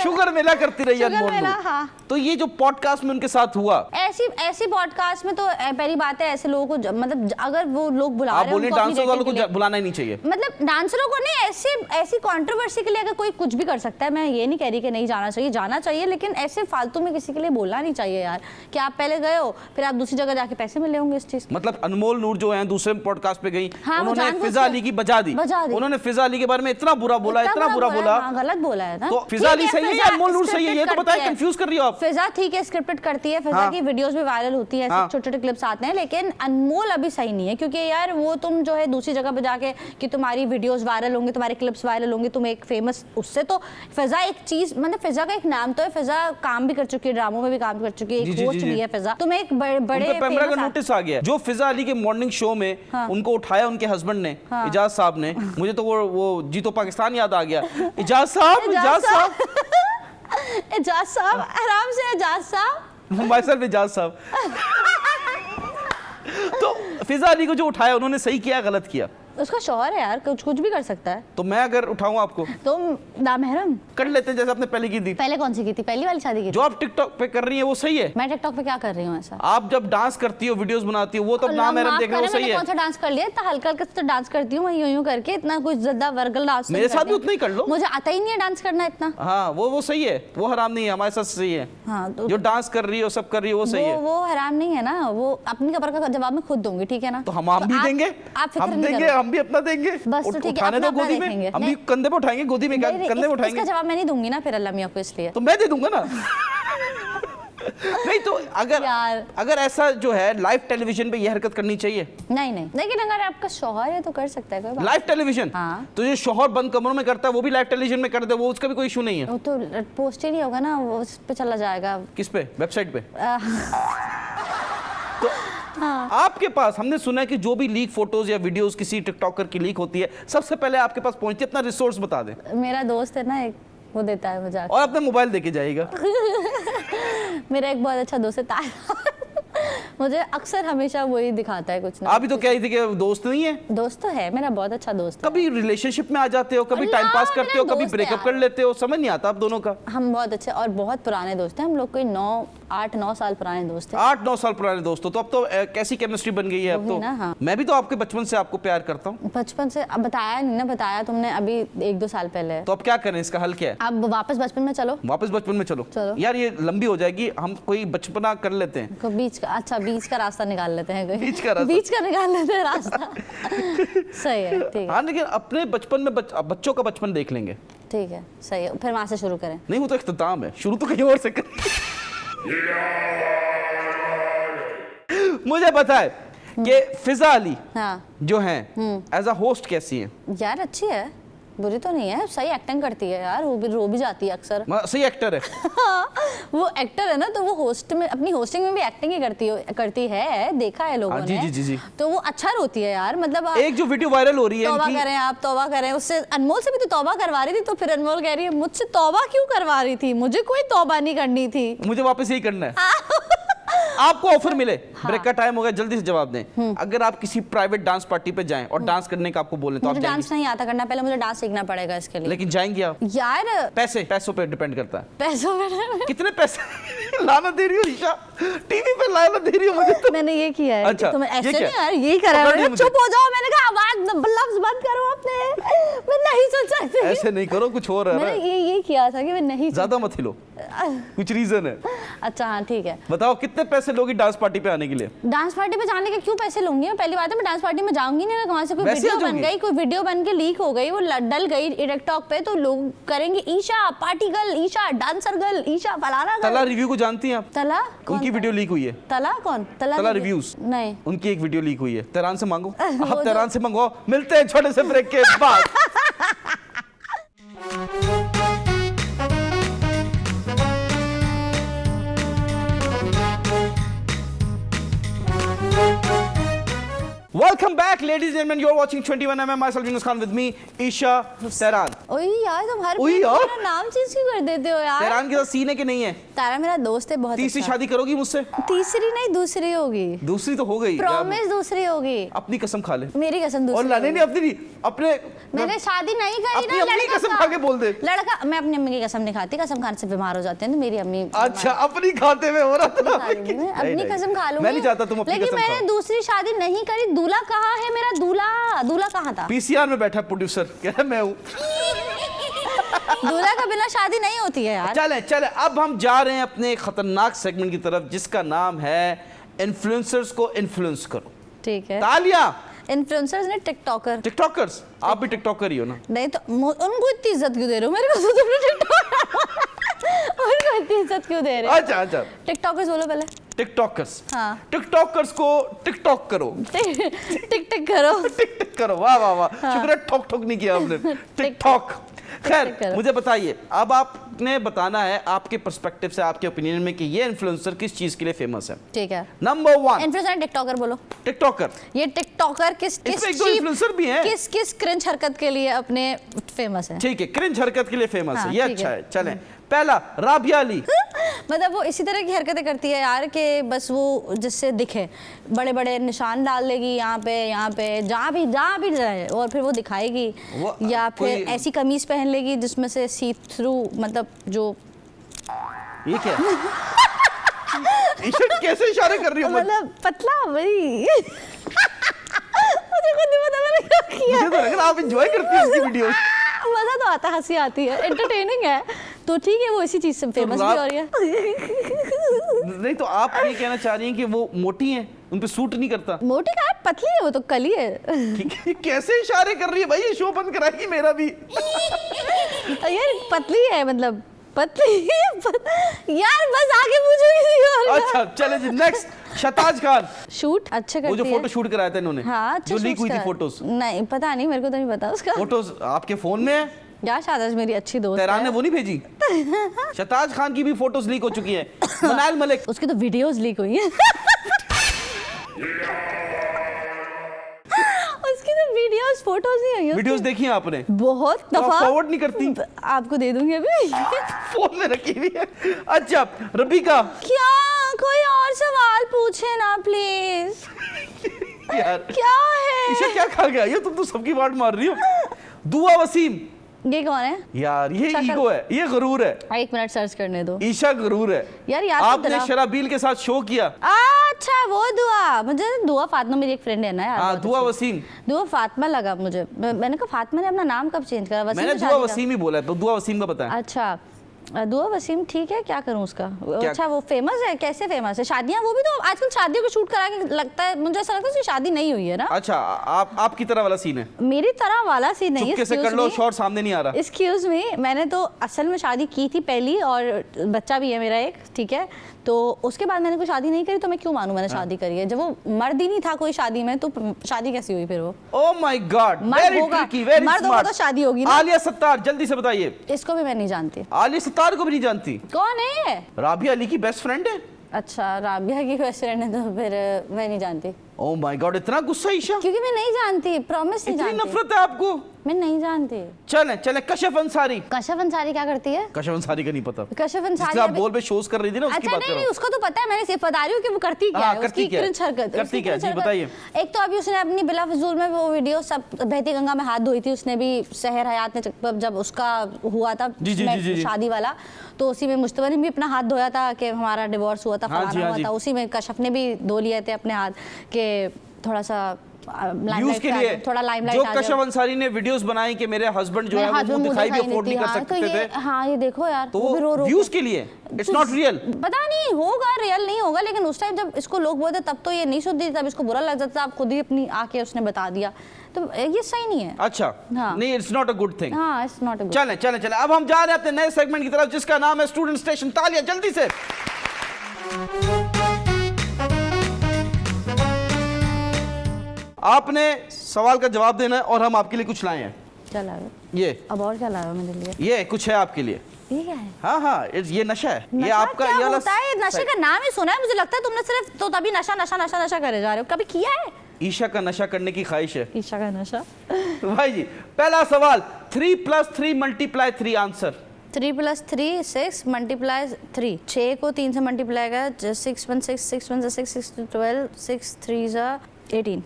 शुगर मेला करती रही शुगर अनमोल मेला, नूर। हाँ। तो ये जो पॉडकास्ट में उनके साथ हुआ, ऐसी पॉडकास्ट में तो पहली बात है ऐसे लोगों को मतलब अगर वो लोग बुला आप रहे हैं बोले उनको अपनी डांसर वालों rating के लिए- को बुलाना ही नहीं चाहिए। मतलब डांसरों को नहीं, ऐसी कंट्रोवर्सी के लिए अगर कोई कुछ भी कर सकता है, मैं ये नहीं कह रही कि नहीं जाना चाहिए, जाना चाहिए, लेकिन ऐसे फालतू में किसी के लिए बोलना नहीं चाहिए यार कि आप पहले गए हो फिर आप दूसरी जगह जाके पैसे मिले होंगे इस चीज। मतलब अनमोल नूर जो है दूसरे पॉडकास्ट पे गई, हाँ, वो उन्होंने जानबूझ फिजा के- अली की बजा दी। बजा दी। उन्होंने फिजा अली के बारे में इतना बुरा बोला, इतना बुरा बोला। हाँ, गलत बोला है ना। तो फिजा अली सही है या अनमोल नूर सही है, ये तो बताएं, कंफ्यूज कर रही हो आप। फिजा ठीक है, स्क्रिप्टेड करती है, फिजा हाँ। की वीडियोस भी वायरल होती है, हाँ। छोटे छोटे क्लिप्स आते हैं, लेकिन अनमोल अभी सही नहीं है क्योंकि यार वो तुम जो है दूसरी जगह पे जाके कि तुम्हारी वीडियोस वायरल होंगे, तुम्हारे क्लिप्स वायरल होंगे, तुम एक फेमस उससे तो फिजा एक चीज, मतलब फिजा का एक नाम तो है, फिजा काम भी कर चुकी है, ड्रामों में भी काम कर चुकी है, जी, एक जी, होस्ट जी, भी जी। है फिजा, तुम एक बड़े उनका कैमरा का famous नोटिस आ गया है। जो फिजा अली के मॉर्निंग शो में हाँ। उनको उठाया उनके हस्बैंड ने, हाँ। इजाज साहब ने, मुझे तो वो जीतो पाकिस्तान याद आ गया। इजाज साहब, इजाज साहब, एजाज साहब, आराम से एजाज साहब। माय सेल्फ इजाज साहब। तो फिजा अली को जो उठाया उन्होंने सही किया गलत किया? उसका शौहर है यार, कुछ भी कर सकता है। तो मैं अगर उठाऊं आपको तुम नामहरम कर लेते हैं जैसे आपने पहले की थी। पहले कौन सी की थी? पहली वाली शादी की थी। जो आप टिकटॉक पे कर रही हैं वो सही है? मैं टिकटॉक पे क्या कर रही हूँ ऐसा? आप जब डांस करती हो, वीडियोस बनाती हो, वो तो अल्लाह नाम माफ देख रहे हो, करे, सही मैंने है? कौन सा डांस कर लिया? इतना हल्का हल्का तो डांस करती हूँ मैं, यूं यूं करके, इतना कुछ ज्यादा वर्गल डांस मेरे साथ भी उतना ही कर लो। मुझे आता ही नहीं है डांस करना इतना। हाँ, वो सही है, वो हराम नहीं है, हमारे साथ सही है। हाँ तो जो डांस कर रही हो, सब कर रही हो, वो सही है। वो हराम नहीं है ना, वो अपनी खबर का जवाब मैं खुद दूंगी, ठीक है ना? तो हम भी देंगे, आप फिक्र हम नहीं देंगे, करो। हम भी अपना देंगे। बस तो ठीक है, उठाने दो अपना गोदी में, देखेंगे। हम भी नहीं। कंधे पे उठाएंगे, गोदी में क्या नहीं, कंधे पे उठाएंगे? इसका जवाब मैं नहीं दूंगी ना फिर अल्लाह मियां को, इसलिए तो मैं दे दूंगा ना। नहीं तो यार। अगर ऐसा जो है लाइव टेलीविजन पे ये हरकत करनी चाहिए? नहीं, लेकिन अगर आपका शौहर है तो कर सकता है, कोई बात लाइव टेलीविजन? हाँ। तो ये शोहर बंद कमरों में करता है वो भी लाइव टेलीविजन में कर दे, वो उसका भी कोई इशू नहीं है। वो तो पोस्ट ही नहीं होगा ना, वो उस पे चला जाएगा। किस पे? वेबसाइट पे? तो आपके पास हमने सुना है कि जो भी लीक फोटोज या वीडियोस किसी टिकटॉकर की लीक होती है, सबसे पहले आपके पास पहुंचती है, अपना रिसोर्स बता दें। मेरा दोस्त है ना एक, वो देता है मुझे। और अपना मोबाइल देके जाएगा। मेरा एक बहुत अच्छा दोस्त है तारा, मुझे अक्सर हमेशा वही दिखाता है कुछ ना। आप भी तो कह रही थी कि दोस्त नहीं है। दोस्त तो है, मेरा बहुत अच्छा दोस्त है। कभी रिलेशनशिप में आ जाते हो, कभी अल्लाह, टाइम पास करते हो, मेरा कभी दोस्त है ब्रेकअप यार। कर लेते हो, समझ नहीं आता आप दोनों का। हम बहुत अच्छे और बहुत पुराने दोस्त हैं, हम लोग कोई 8-9 साल पुराने दोस्त हैं। 8-9 साल पुराने दोस्तों, तो अब तो कैसी केमिस्ट्री बन गई है अब वही तो। ना, हाँ। मैं भी तो आपके बचपन से आपको प्यार करता हूँ। बचपन से? अब बताया नहीं ना, बताया तुमने अभी 1-2 साल पहले। तो अब क्या करें, इसका हल क्या है? अब वापस बचपन में चलो। वापस बचपन में चलो। चलो। यार ये लंबी हो जाएगी, हम कोई बचपना कर लेते हैं। को बीच का, अच्छा बीच का रास्ता निकाल लेते हैं कोई। बीच का रास्ता। बीच का निकाल लेते हैं रास्ता। सही है, ठीक है, हाँ, लेकिन अपने बचपन में बच्चों का बचपन देख लेंगे। ठीक है, सही है, फिर वहां से शुरू करें। नहीं, वो तो इख्तिताम है, शुरू तो कहीं और से कर। मुझे पता है कि फिजा अली हाँ जो है एज अ होस्ट कैसी है? यार अच्छी है, बुरी तो नहीं है, सही एक्टिंग करती है यार, वो भी रो भी जाती है अक्सर। सही एक्टर है। वो एक्टर है ना, तो वो होस्ट में, अपनी होस्टिंग में भी एक्टिंग ही करती है, देखा है लोगों हाँ, जी, ने। जी, जी। तो वो अच्छा रोती है यार, मतलब एक जो वीडियो वायरल हो रही है तौबा इनकी, करें आप, तौबा करें। उससे अनमोल से भी तो तौबा करवा रही थी, तो फिर अनमोल कह रही है मुझसे तौबा क्यों करवा रही थी, मुझे कोई तौबा नहीं करनी थी। मुझे वापस यही करना है। आपको ऑफर मिले, ब्रेक का टाइम हो गया, जल्दी से जवाब दें। अगर आप किसी प्राइवेट डांस पार्टी पे जाएं और डांस करने का आपको बोले तो आप मुझे डांस जाएंगी? नहीं आता करना, पहले मुझे डांस सीखना पड़ेगा इसके लिए। लेकिन जाएंगी आप? यार पैसों पे डिपेंड करता है। पैसों में कितने पैसे? लाना दे रही हो ईशा, टीवी पे लाना दे रही हो मुझे तो। मैंने ये किया है। अच्छा, तो मैं ऐसे ये क्या? नहीं यार, यही करा पकड़ लिया है। मुझे। चुप हो जाओ, मैंने कहा आवाज लफ्ज बंद करो अपने, मैं नहीं सुन सकती। ऐसे नहीं करो, कुछ और है मैंने ना। ये किया था कि मैं नहीं ज्यादा मत हिलो, कुछ रीजन है। अच्छा हाँ ठीक है। बताओ कितने पैसे लोगी डांस पार्टी पे आने के लिए? डांस पार्टी पे जाने के क्यों पैसे लूंगी मैं? पहली बात है मैं डांस पार्टी में जाऊंगी नहीं, वहां से कोई वैसे वीडियो आ बन जाओगी? गई, कोई वीडियो बन के लीक हो गई, वो डल गई टिकटॉक पे, तो लोग करेंगे Isha party girl, Isha dancer girl, Isha फलाना तला गर्ल। रिव्यू को जानती हैं आप? तला कौन उनकी था? वीडियो लीक हुई है। तला कौन? तला रिव्यूज, नहीं। उनकी एक वीडियो लीक हुई है। तेरान से मांगो, वो आप जो- तेरान से मंगवाओ। मिलते हैं छोटे से ब्रेक के बाद। Welcome back, ladies and gentlemen. You're watching 21mm. Myself, Yunus Khan, with me, Isha Tehran. ओए यार तुम हर ओए बार यार। मेरा नाम चेंज क्यों कर देते हो यार? तेहरान के साथ सीन है कि नहीं है? तारा मेरा दोस्त है बहुत तीसरी अच्छा। शादी करोगी मुझसे? तीसरी नहीं दूसरी होगी। दूसरी तो हो गई। प्रॉमिस दूसरी होगी। अपनी कसम खा ले। मेरी कसम दूसरी और लाने होगी। नहीं, अपनी नहीं, अपने मैंने शादी नहीं करी अपनी ना। अम्मी लड़का कसम का- खा के बोल दे। लड़का, मैं अपनी अम्मी की कसम नहीं खाती, कसम खाने से बीमार हो जाते हैं तो मेरी अम्मी अच्छा, अपनी खाते में हो रहा था। खा लूंगी मैं, अपनी नहीं, कसम खा लूंगी। मैं नहीं चाहता तुम अपनी लेकिन कसम मैंने खाओ। दूसरी शादी नहीं करी। दूल्हा कहाँ है मेरा? दूल्हा कहाँ था? पीसीआर में बैठा प्रोड्यूसर, कह रहा मैं हूँ। दूल्हा का बिना शादी नहीं होती है यार। चले चले, अब हम जा रहे हैं अपने एक खतरनाक सेगमेंट की तरफ जिसका नाम है इन्फ्लुएंसर्स को इन्फ्लुएंस करो। ठीक है। तालियां। इन्फ्लुएंसर्स ने टिकटॉकर। टिकटॉकर्स, आप भी टिकटॉकर ही हो ना? नहीं तो उनको इतनी इज्जत क्यों दे रहे हो? मेरे को तो तुमने टिकटॉकर उनको इतनी इज्जत क्यों दे रहे हो? अच्छा अच्छा, टिकटॉकर्स बोलो पहले। टिकटॉकर्स। हाँ। टिकटॉकर्स को टिकटॉक करो। टिक टिक करो। टिक टिक करो, वाह वाह वाह। शुक्र है ठोक ठोक नहीं किया हमने। टिकटॉक। खैर, करो। मुझे बताइए, अब आपने बताना है आपके पर्सपेक्टिव से, आपके ओपिनियन में कि ये इन्फ्लुएंसर किस चीज के लिए फेमस है। ठीक है। नंबर 1 इन्फ्लुएंसर टिकटॉकर बोलो। टिकटॉकर। ये टिकटॉकर किस इसमें एक दो इन्फ्लुएंसर भी हैं। किस क्रिंज हरकत के लिए अपने फेमस है? ठीक है, क्रिंज हरकत के लिए फेमस हाँ, है, ये ठीक अच्छा है। है। चलें, पहला राबिया अली। मतलब वो इसी तरह की हरकतें करती है यार कि बस वो जिससे दिखे, बड़े बड़े निशान डाल देगी यहाँ पे जहाँ भी जाए और फिर वो दिखाएगी। या फिर कोई- ऐसी कमीज पहन लेगी जिसमें से सी थ्रू, मतलब जो ये क्या है? ईशा कैसे इशारे कर रही हो? मतलब पतला वही मुझे खुद नहीं पता मैंने क्या किया। मुझे तो लग रहा है आप एंजॉय करती हो उसकी वीडियो। मजा तो आता है, हंसी आती है, एंटरटेनिंग है, तो ठीक है वो इसी चीज से फेमस भी हो रही है। नहीं तो आप ये कहना चाह रही हैं कि वो मोटी हैं, उन पे सूट नहीं करता? मोटी का है, पतली है, वो तो कली है। ये कैसे इशारे कर रही है भाई? ये शो बंद कराएगी मेरा भी। यार पतली है, मतलब पतली यार बस आगे पूछो किसी और का। अच्छा चले जी, नेक्स्ट शहताज खान। शूट अच्छे करती वो जो है। फोटो शूट कराया था इन्होंने, हाँ अच्छा जो लीक shoots हुई थी करा- फोटोज। नहीं पता नहीं, मेरे को तो नहीं पता उसका। फोटोज आपके फोन में है? यार शाहजाद मेरी अच्छी दोस्त तेहरान ने है। वो नहीं भेजी? शहताज खान की भी फोटोज लीक हो चुकी हैं। मनाल मलिक। उसकी तो वीडियोस लीक हुई हैं। उसकी तो वीडियोस फोटोज नहीं हुई। वीडियोस देखी हैं आपने? बहुत तो आप दफा फॉरवर्ड नहीं करती? आपको दे दूंगी अभी। फोन में रखी हुई है। अच्छा, रबीका। क्या कोई और सवाल पूछे ना प्लीज। यार क्या है? ईशा क्या खा गया ये? तुम तो सबकी वाट मार रही हो। दुआ वसीम। ये कौन है? यार ये शक्ल- ईगो है, ये गरूर है। एक मिनट सर्च करने दो। ईशा गरूर है। यार याद तो आपने दिला। शराबील के साथ शो किया। अच्छा वो दुआ, मुझे दुआ फातिमा मेरी एक फ्रेंड है ना यार। हाँ, बहुत दुआ अच्छी। वसीम। दुआ फातिमा लगा मुझे। मैंने कहा फातिमा ने अपना नाम कब चेंज करा? वसीम मैंने से दुआ शादी वसीम ही बोला है, तो दुआ वसीम का बताएं। का। अच्छा दुआ वसीम ठीक है, क्या करूं उसका? क्या? अच्छा वो फेमस है, कैसे फेमस है? शादियां, वो भी तो आजकल शादियों को शूट करा के लगता है, मुझे ऐसा लगता है उसकी शादी नहीं हुई है ना। अच्छा, आपकी तरह वाला सीन है? मेरी तरह वाला सीन नहीं है। चुपके से कर लो, शॉट सामने नहीं आ रहा। एक्सक्यूज मी, मैंने तो असल में शादी की थी पहली, और बच्चा भी है मेरा एक, ठीक है। तो उसके बाद मैंने कोई शादी नहीं करी, तो मैं क्यों मानूं मैंने शादी करी है? जब वो मर्द ही नहीं था कोई शादी में, तो शादी कैसी हुई फिर? वो ओह माय गॉड, मर्द वेरी होगा, ट्रिकी, वेरी मर्द होगा स्मार्ट। तो शादी होगी ना। आलिया सत्तार, जल्दी से बताइए। इसको भी मैं नहीं जानती। आलिया सत्तार को भी नहीं जानती? कौन है? राबिया अली की बेस्ट फ्रेंड है। अच्छा राबिया की बेस्ट फ्रेंड है, तो फिर मैं नहीं जानती। ओह माय गॉड, इतना गुस्सा ईशा, क्योंकि मैं नहीं जानती, प्रॉमिस नहीं इतनी जानती, नफरत है आपको। मैं नहीं जानती। चले चले, कशिफ अंसारी। कशिफ अंसारी क्या करती है? कशिफ अंसारी का नहीं पता। कशिफ अंसारी जिससे आप बोल पे शोज कर रही थी ना, उसकी अच्छा बात नहीं करो। नहीं, उसको तो पता है, मैंने सिर्फ बता रही हूँ कि वो करती क्या है, करती उसकी क्या है? क्रिंज हरकत। करती क्या है? जी बताइए। एक तो अभी उसने अपनी बिला फजूल में वो वीडियो सब बहती गंगा में हाथ धोई थी, उसने भी शहर हयात ने जब उसका हुआ था जी, जी, जी, जी। शादी वाला, तो उसी में मुश्तबा ने भी अपना हाथ धोया था कि हमारा डिवोर्स हुआ था, हाँ जी, फलाना हाँ हुआ जी। था, उसी में कशिफ ने भी धो लिए थे अपने हाथ के थोड़ा सा व्यूज के लिए। थोड़ा जो लाइमलाइट कशिफ अंसारी ने वीडियोस बनाई कि मेरे हस्बैंड जो है वो दिखाई भी अफोर्ड नहीं कर सकते थे, हाँ ये देखो यार, तो वो भी रो रो व्यूज के। के लिए। It's not real. पता नहीं होगा, रियल नहीं होगा, लेकिन उस टाइम जब इसको लोग बोलते तब तो ये नहीं सुनती, तब इसको बुरा लग जाता, अब खुद ही अपनी आके उसने बता दिया, तो ये सही नहीं है। अच्छा हाँ। नहीं, it's not a good thing. हाँ, इट्स नॉट अ गुड। चले चले चले, अब हम जा रहे हैं अपने नए सेगमेंट की तरफ, जिसका नाम है स्टूडेंट स्टेशन। तालियां जल्दी से। आपने सवाल का जवाब देना है और हम आपके लिए कुछ लाए हैं। क्या लाए? ये अब और क्या लाए हो मेरे लिए? ये कुछ है आपके लिए। ये क्या है? हाँ हाँ, ये नशा है। ये नशा आपका क्या ये वाला होता है? नशे का नाम ही सुना है, मुझे लगता है तुमने सिर्फ तो तभी नशा नशा नशा नशा करे जा रहे हो, कभी किया है? ईशा का नशा करने की ख्वाहिश है। ईशा का नशा। भाई जी, पहला सवाल, 3 + 3 × 3 आंसर। 3 + 3 6 मल्टीप्लाई 3, 6 को 3 से मल्टीप्लाई कर, 6 1 6 6 1 6 6 12 6 3 18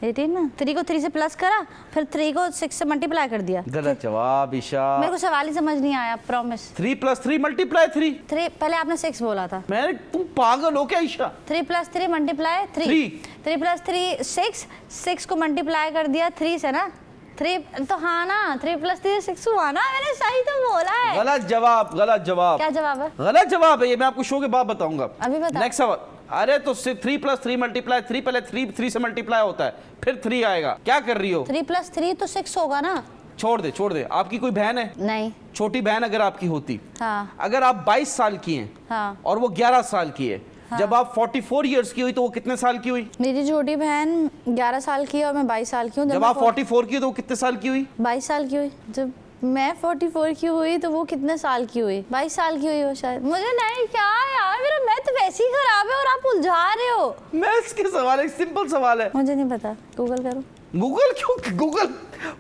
18 ना, 3 को 3 से प्लस करा, फिर 3 को 6 से मल्टीप्लाई कर दिया। गलत जवाब ईशा। मेरे को सवाल ही समझ नहीं आया, प्रॉमिस। 3 + 3 × 3। 3 पहले आपने 6 बोला था। मैं, तुम पागल हो क्या ईशा? 3 + 3 मल्टीप्लाई 3, 3 + 3 6, 6 को मल्टीप्लाई कर दिया 3 से ना, 3 तो हाँ ना, 3 + 3 6 हुआ ना, मैंने सही तो बोला है। गलत जवाब, गलत जवाब। क्या जवाब है? गलत जवाब है ये, मैं आपको शो के बाद बताऊंगा। अभी बता। नेक्स्ट सवाल। अरे तो 3 + 3 × 3, पहले 3 से मल्टीप्लाई होता है, फिर 3 आएगा। क्या कर रही हो? 3 + 3 तो 6 होगा ना। छोड़ दे छोड़ दे। आपकी कोई बहन है? नहीं। छोटी बहन अगर आपकी होती, हाँ अगर आप 22 साल की हैं हाँ। और वो 11 साल की है, जब आप 44 इयर्स की हुई तो वो कितने साल की हुई? मेरी छोटी बहन 11 साल की है और मैं 22 साल की हूँ। जब आप 44 की हुई तो वो कितने साल की हुई? 22 साल की हुई। जब मैं 44 की हुई तो वो कितने साल की हुई? 22 साल की हुई हो शायद। मुझे नहीं, क्या यार, मेरा मैथ वैसे ही खराब है और आप उलझा रहे हो। मैथ्स के सवाल है, सिंपल सवाल है। मुझे नहीं पता, गूगल करो। गूगल क्यों?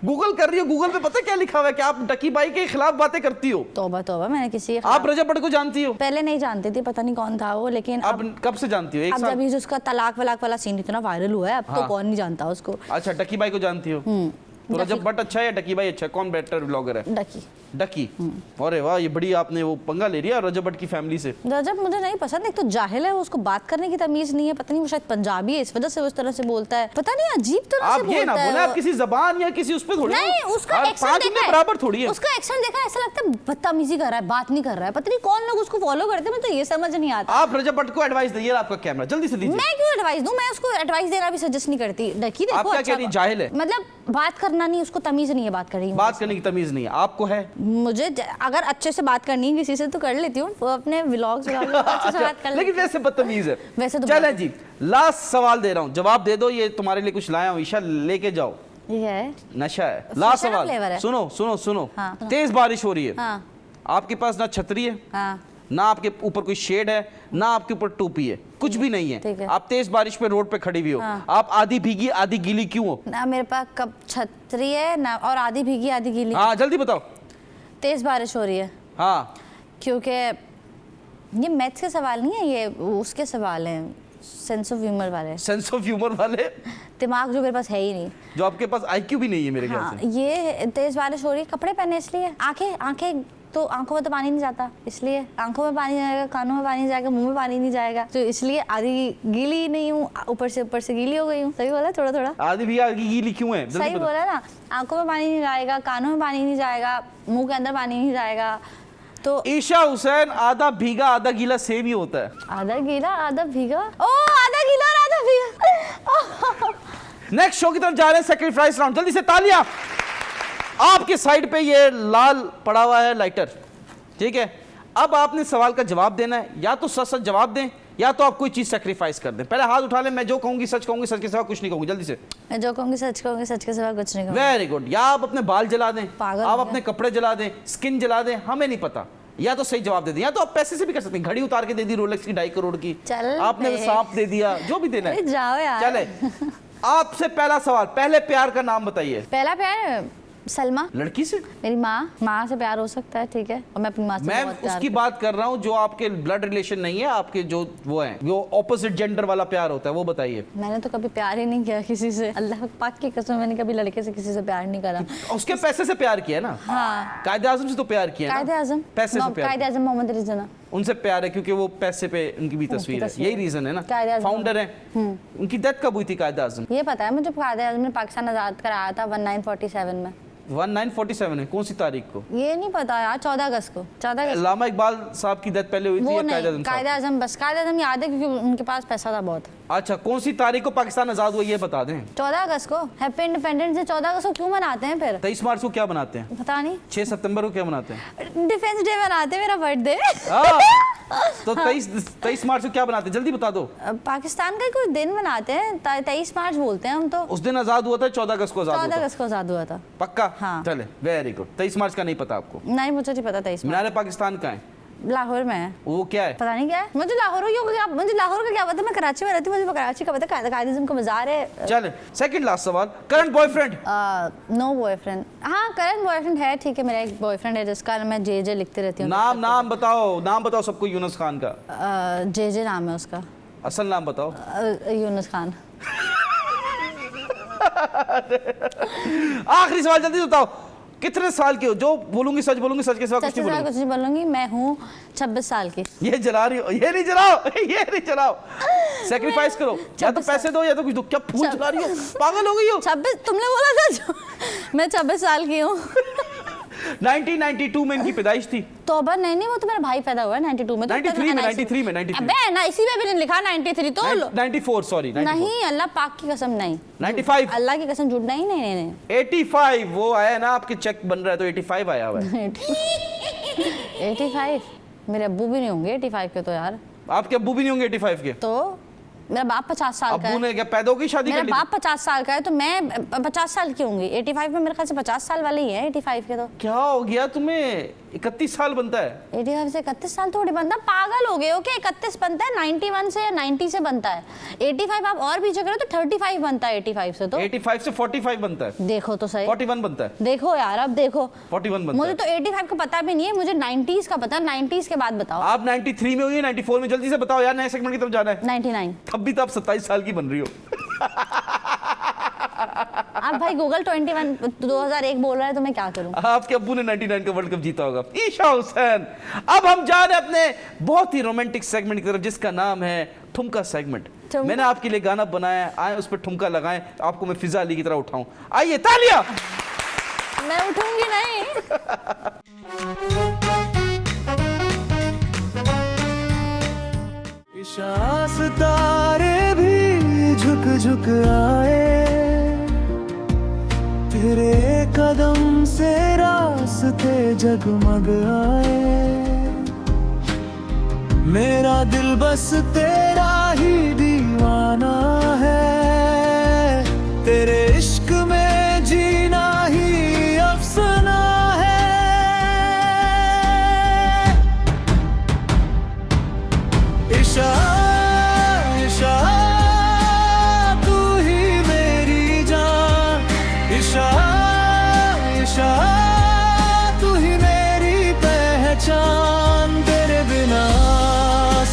गूगल कर रही हो? गूगल पे पता क्या लिखा हुआ है कि आप डकी बाई के खिलाफ बातें करती हो। तौबा तौबा, मैंने किसी आप रजब भट्ट को जानती हो? पहले नहीं जानती थी, पता नहीं कौन था वो, लेकिन अब कब से जानती हो? एक अब साल? जब ही उसका तलाक वलाक वाला सीन इतना वायरल हुआ है, अब तो हाँ। कौन नहीं जानता उसको। अच्छा, डकी बाई को जानती हो? तो रजब भट्ट अच्छा है या डकी बाई अच्छा है? कौन बेटर ब्लॉगर है? डकी। डकी। अरे वाह, ये बड़ी आपने वो पंगा ले लिया रजब भट्ट की फैमिली से। रजब मुझे नहीं पसंद, एक तो जाहिल है, उसको बात करने की तमीज नहीं है, पता नहीं वो शायद पंजाबी है, इस वजह से उस तरह से बोलता है, पता नहीं अजीब तरह से आप ये ना बोलता बोले है। आप किसी जबान या किसी उस पे थोड़ी। नहीं, उसका एक्सेंट पांच देखा में है, बराबर थोड़ी है। उसका एक्सेंट देखा है, ऐसा लगता है बदतमीजी कर रहा है, बात नहीं कर रहा है, पता नहीं कौन लोग उसको फॉलो करते हैं, मुझे तो ये समझ नहीं आता। आप रजब भट्ट को एडवाइस दीजिए, आपका कैमरा जल्दी से दीजिए। मैं क्यों एडवाइस दूं? मैं उसको एडवाइस देना भी सजेस्ट नहीं करती। डकी देखो, आप क्या कह रही हैं, जाहिल है? मतलब बात करना नहीं, उसको तमीज नहीं है बात करने की। बात करने की तमीज नहीं है, आपको है? मुझे अगर अच्छे से बात करनी है किसी से तो कर लेती हूँ, वो अपने व्लॉग्स अच्छे से बात कर लेती लेकिन वैसे बदतमीज है। वैसे तो चले जी, लास्ट सवाल दे रहा हूँ, जवाब दे दो। ये तुम्हारे लिए कुछ लाया हूँ ईशा, लेके जाओ। हूँ। ये है नशा है। लास्ट फ्लेवर सवाल है। सुनो सुनो सुनो। हाँ। तेज बारिश हो रही है, हाँ आपके पास ना छतरी है, हाँ ना आपके ऊपर कोई शेड है, ना आपके ऊपर टोपी है, कुछ भी नहीं ठीक है। है। आप तेज बारिश पे रोड पे खड़ी हुई हो, हाँ। आप आधी भीगी आधी गीली क्यों हो? ना मेरे पास कब छतरी है ना, और आधी भीगी आधी गीली। हाँ जल्दी बताओ। तेज बारिश हो रही है हाँ, क्योंकि ये मैथ्स के सवाल नहीं है, ये उसके सवाल हैं, सेंस ऑफ ह्यूमर वाले, सेंस ऑफ ह्यूमर वाले, दिमाग जो मेरे पास है ही नहीं। जो आपके पास आईक्यू भी नहीं है मेरे ख्याल हाँ, से। ये तेज बारिश हो रही है, कपड़े पहने इसलिए। आंखें तो आंखों में तो पानी नहीं जाता, इसलिए आंखों में पानी जाएगा, कानों में पानी जाएगा, मुंह में पानी नहीं जाएगा, तो इसलिए आधी गीली नहीं हूँ, ऊपर से गीली हो गई हूँ। सही बोला? थोड़ा थोड़ा आधी भी आधी गीली क्यों है? जल्दी सही बताओ। बोला ना, आंखों में पानी नहीं जाएगा, कानों में पानी नहीं जाएगा, मुंह के अंदर पानी नहीं जाएगा, तो ईशा हुसैन, आधा भीगा आधा गीला सेम ही होता है। आधा गीला आधा भीगा। ओ, आधा गीला और आधा भीगा। नेक्स्ट शो की तरफ जा रहे हैं, सेक्रीफाइस राउंड। जल्दी से तालियां। आपके साइड पे ये लाल पड़ा हुआ है लाइटर, ठीक है? अब आपने सवाल का जवाब देना है, या तो सच सच जवाब दें या तो आप कोई चीज सेक्रीफाइस कर दें। पहले हाथ उठा लें, मैं जो कहूंगी सच कहूंगी, सच के सिवा कुछ नहीं कहूंगी। जल्दी से। मैं जो कहूंगी सच कहूंगी, सच के सिवा कुछ नहीं कहूंगी। Very good. या आप अपने बाल जला दें, पागल आप हो अपने कपड़े जला दें, स्किन जला दें, हमें नहीं पता, या तो सही जवाब दे दिया, या तो आप पैसे से भी कर सकते हैं। घड़ी उतार के दे दी रोलेक्स की 2.5 करोड़ की, चल आपने बे। तो सांप दे दिया, जो भी देना अरे है। जाओ यार। चले, आपसे पहला सवाल, पहले प्यार का नाम बताइए। पहला प्यार सलमा, लड़की से? मेरी माँ से प्यार हो सकता है, ठीक है, और मैं अपनी माँ से मैं बहुत प्यार उसकी बात कर रहा हूँ जो आपके ब्लड रिलेशन नहीं है, आपके जो वो है, जो ऑपोजिट जेंडर वाला प्यार होता है, वो बताइए। मैंने तो कभी प्यार ही नहीं किया किसी से, अल्लाह पाक की कसम, मैंने कभी लड़के से किसी से प्यार नहीं करा। उसके पैसे से प्यार किया ना? हाँ, कायदे आजम से तो प्यार किया ना? कायदे आजम, पैसे से प्यार कायदे आजम मोहम्मद अली जना, उनसे प्यार है क्योंकि वो पैसे पे उनकी भी तस्वीर है, तस्वीर यही रीजन है ना? कायदे आज़म। फाउंडर है। उनकी डेथ कब हुई थी कायदे आजम? ये पता है मुझे, कायदे आजम ने पाकिस्तान आज़ाद कराया था 1947 में। 1947 है, कौन सी तारीख को? ये नहीं पता यार, 14 अगस्त को। 14 अगस्त अल्लामा इकबाल साहब की डेथ पहले हुई थी वो या कायदे नहीं, आजम कायदे साहब? आजम, बस कायदे आजम याद है क्योंकि उनके पास पैसा था बहुत। अच्छा, कौन सी तारीख को पाकिस्तान आजाद हुआ ये बता दें। 14 अगस्त को। हैप्पी इंडिपेंडेंस डे 14 अगस्त को क्यों मनाते हैं फिर? 23 मार्च को क्या बनाते हैं? पता नहीं। 6 सितंबर को क्या मनाते हैं? डिफेंस डे मनाते हैं, मेरा बर्थडे। तो 23 मार्च को क्या बनाते हैं, जल्दी बता दो। पाकिस्तान का कोई दिन मनाते हैं, 23 मार्च बोलते हैं हम तो। उस दिन आजाद हुआ था, 14 अगस्त को आजाद 14 हुआ था। अगस्त को आजाद हुआ था। पक्का? हाँ। चले, वेरी गुड। 23 मार्च का नहीं पता आपको? नहीं, मुझे नहीं पता 23 मार्च। मीनार पाकिस्तान का है, लाहौर में है। वो क्या है? पता नहीं क्या है, मुझे लाहौर का क्या पता, मैं कराची में रहती हूँ, मुझे कराची का पता। कायदे आज़म का मज़ार है। चले, सेकंड लास्ट सवाल, करंट बॉयफ्रेंड? No boyfriend. हाँ, करंट बॉयफ्रेंड है, ठीक है, मेरा एक बॉयफ्रेंड है जिसका मैं जे लिखते रहती हूँ। नाम बताओ सबको। यूनुस खान का जे नाम है उसका। असल नाम बताओ। यूनुस खान। आखिरी सवाल जल्दी बताओ, कितने साल के हो? जो बोलूंगी सच बोलूंगी, सच के सिवा कुछ नहीं बोलूंगी। कुछ नहीं बोलूंगी। मैं हूँ 26 साल की। ये जला रही हो, ये नहीं जलाओ। सेक्रीफाइस करो, या तो पैसे दो या तो कुछ दो। क्या फूल जला रही हो, पागल हो गई हो? 26, तुमने बोला था मैं 26 साल की हूँ। 1992 में इनकी पैदाइश थी। तो अब नहीं, वो तो मेरा भाई पैदा हुआ है 92 में। 93 में। अबे ना, इसी में भी नहीं लिखा 93 तो 94 सॉरी, नहीं, अल्लाह पाक की कसम नहीं। 95, अल्लाह की कसम झूठ नहीं। 85 वो आया ना, आपके चेक बन रहा है तो 85 आया हुआ है। 85 मेरे अब्बू भी नहीं होंगे 85 के तो यार। आपके अब्बू भी नहीं होंगे 85 के? तो मेरा बाप 50 साल का है। अब्बू ने क्या पैदा होकर शादी कर मेरा ली? बाप 50 साल का है तो मैं 50 साल की होंगी। 85 में मेरे ख्याल से 50 साल वाले ही हैं 85 के तो। क्या हो गया तुम्हें? 31 साल बनता है। 85 से 31 साल थोड़ी बनता, पागल हो गए हो क्या? 31 बनता है 91 से या 90 से बनता है। 85 आप और पीछे करो तो 35 बनता है 85 से तो। 85 से 45 बनता है। देखो तो सही। 41 बनता है। देखो यार, अब देखो 41 बनता मुझे है। तो 85 का पता भी नहीं है, मुझे 90s का पता। 90s के बाद बताओ। आप 93 में हुई है, 94 में? जल्दी से बताओ यार, नए सेगमेंट की तरफ जाना है। 99। तब भी तो आप 27 साल की बन रही हो। आप भाई गूगल 21 2001 बोल रहा है तो मैं क्या करूं? आपके अब्बू ने 99 का वर्ल्ड कप जीता होगा। ईशा हुसैन। अब हम जा रहे हैं अपने बहुत ही रोमांटिक सेगमेंट की तरफ जिसका नाम है ठुमका सेगमेंट। ठुमका? मैंने आपके लिए गाना बनाया है, आए उस पर ठुमका लगाएं, आपको मैं फिजा अली की तरह उठाऊं। आइए, तालियां। मैं उठूंगी नहीं। इशा सितारे भी झुक झुक आए, तेरे कदम से रास्ते जगमग आए। मेरा दिल बस तेरा ही दीवाना है, तेरे इश्क में जीना ही अफसाना है। इशा इशा तू ही मेरी जान, इशा इशा तू ही मेरी पहचान। तेरे बिना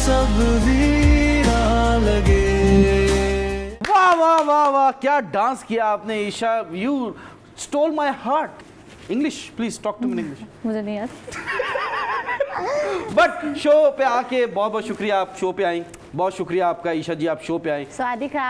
सब वीरा लगे। वाह वाह वाह वाह, क्या डांस किया आपने Isha. You stole my heart. English please talk to me in English. मुझे नहीं आता। बट शो पे आके बहुत बहुत शुक्रिया, आप शो पे आई, बहुत शुक्रिया आपका ईशा जी, आप शो पे आई। स्वादिका।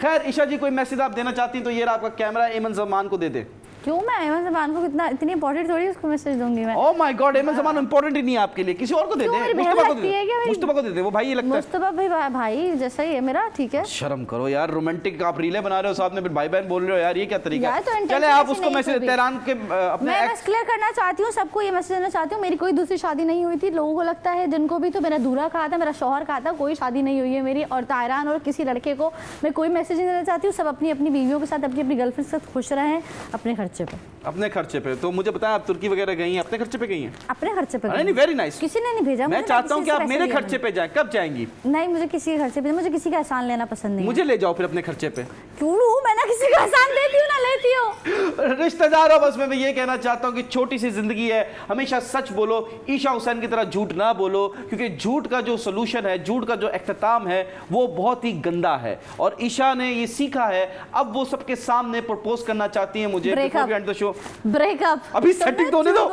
खैर ईशा जी, कोई मैसेज आप देना चाहती हैं तो ये रहा आपका कैमरा, एमन जमान को दे दे। क्यों मैं अयमन ज़मान को इतनी इंपॉर्टेंट थोड़ी उसको मैसेज दूंगी मैं। ओह माय गॉड, एमन जमान इंपॉर्टेंट ही नहीं है आपके लिए, किसी और को दे क्यों? दे। मेरी बहन मुस्तफा को लगती दे है क्या दे, मेरी? मुस्तफा को दे दे, वो भाई ये लगता है। मुस्तफा भाई जैसा ही है मेरा, ठीक है। शर्म करो यार, रोमांटिक आप रीले बना रहे हो साथ में, फिर भाई बहन बोल रहे हो यार, ये क्या तरीका यार, तो है? intention चले आप ऐसी उसको नहीं मैसेज कभी। तेहरान के अपने मैं ex- बस क्लियर करना चाहती हूँ, सबको ये मैसेज देना चाहती हूँ, मेरी कोई दूसरी शादी नहीं हुई थी। लोगों को लगता है जिनको भी, तो मेरा दूल्हा कहा था, मेरा शौहर कहा था, कोई शादी नहीं हुई है मेरी। और तायरान और किसी लड़के को मैं कोई मैसेज नहीं देना चाहती हूँ। सब अपनी अपनी बीवियों के साथ, अपनी अपनी गर्लफ्रेंड के साथ खुश रहें, अपने खर्चे खर्चे पे। अपने खर्चे पे। तो मुझे बताया आप तुर्की वगैरह गई हैं, अपने खर्चे पे गई हैं? अपने खर्चे पे। नहीं, वेरी नाइस। किसी ने नहीं भेजा। मैं चाहता हूँ कि आप मेरे खर्चे पे जाएं। कब जाएंगी? नहीं, मुझे किसी के खर्चे पे, मुझे किसी का एहसान लेना पसंद नहीं। मुझे ले जाओ फिर अपने खर्चे पे। क्यों लूं? मैं ना किसी का एहसान देती हूँ ना लेती हूँ। रिश्तेदारों, बस मैं ये कहना चाहता हूँ कि छोटी सी जिंदगी है, हमेशा सच बोलो। ईशा हुसैन की तरह झूठ ना बोलो, क्योंकि झूठ का जो सोल्यूशन है, झूठ का जो इख्तिताम है, वो बहुत ही गंदा है। और ईशा ने ये सीखा है। अब वो सबके सामने प्रपोज करना चाहती है मुझे। ब्रेकअप। अभी सेटिंग तो होने दो।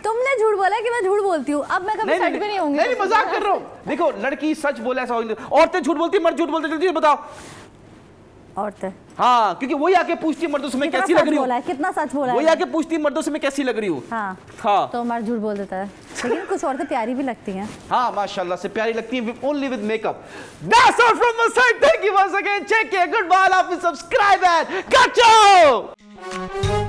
तुमने झूठ बोला है कि मैं झूठ बोलती हूँ। अब मैं कभी सेट भी नहीं होंगी। नहीं, मजाक कर रहा हूँ। देखो, लड़की सच बोले ऐसा हो, औरतें झूठ बोलती, मर्द झूठ बोलते। जल्दी बताओ। औरतें। हाँ, क्योंकि वही आके पूछती मर्दों से मैं कैसी लग रही हूँ। कितना सच बोला है। वही आके पूछती मर्दों से मैं कैसी लग रही हूँ। हाँ हाँ, तो मर्द झूठ बोल देता है, लेकिन कुछ औरतें प्यारी भी लगती हैं। हाँ, माशाल्लाह से प्यारी लगती है, only with makeup. That's all from my side. Thank you once again. Check it. Goodbye. Love, subscribe and catch you.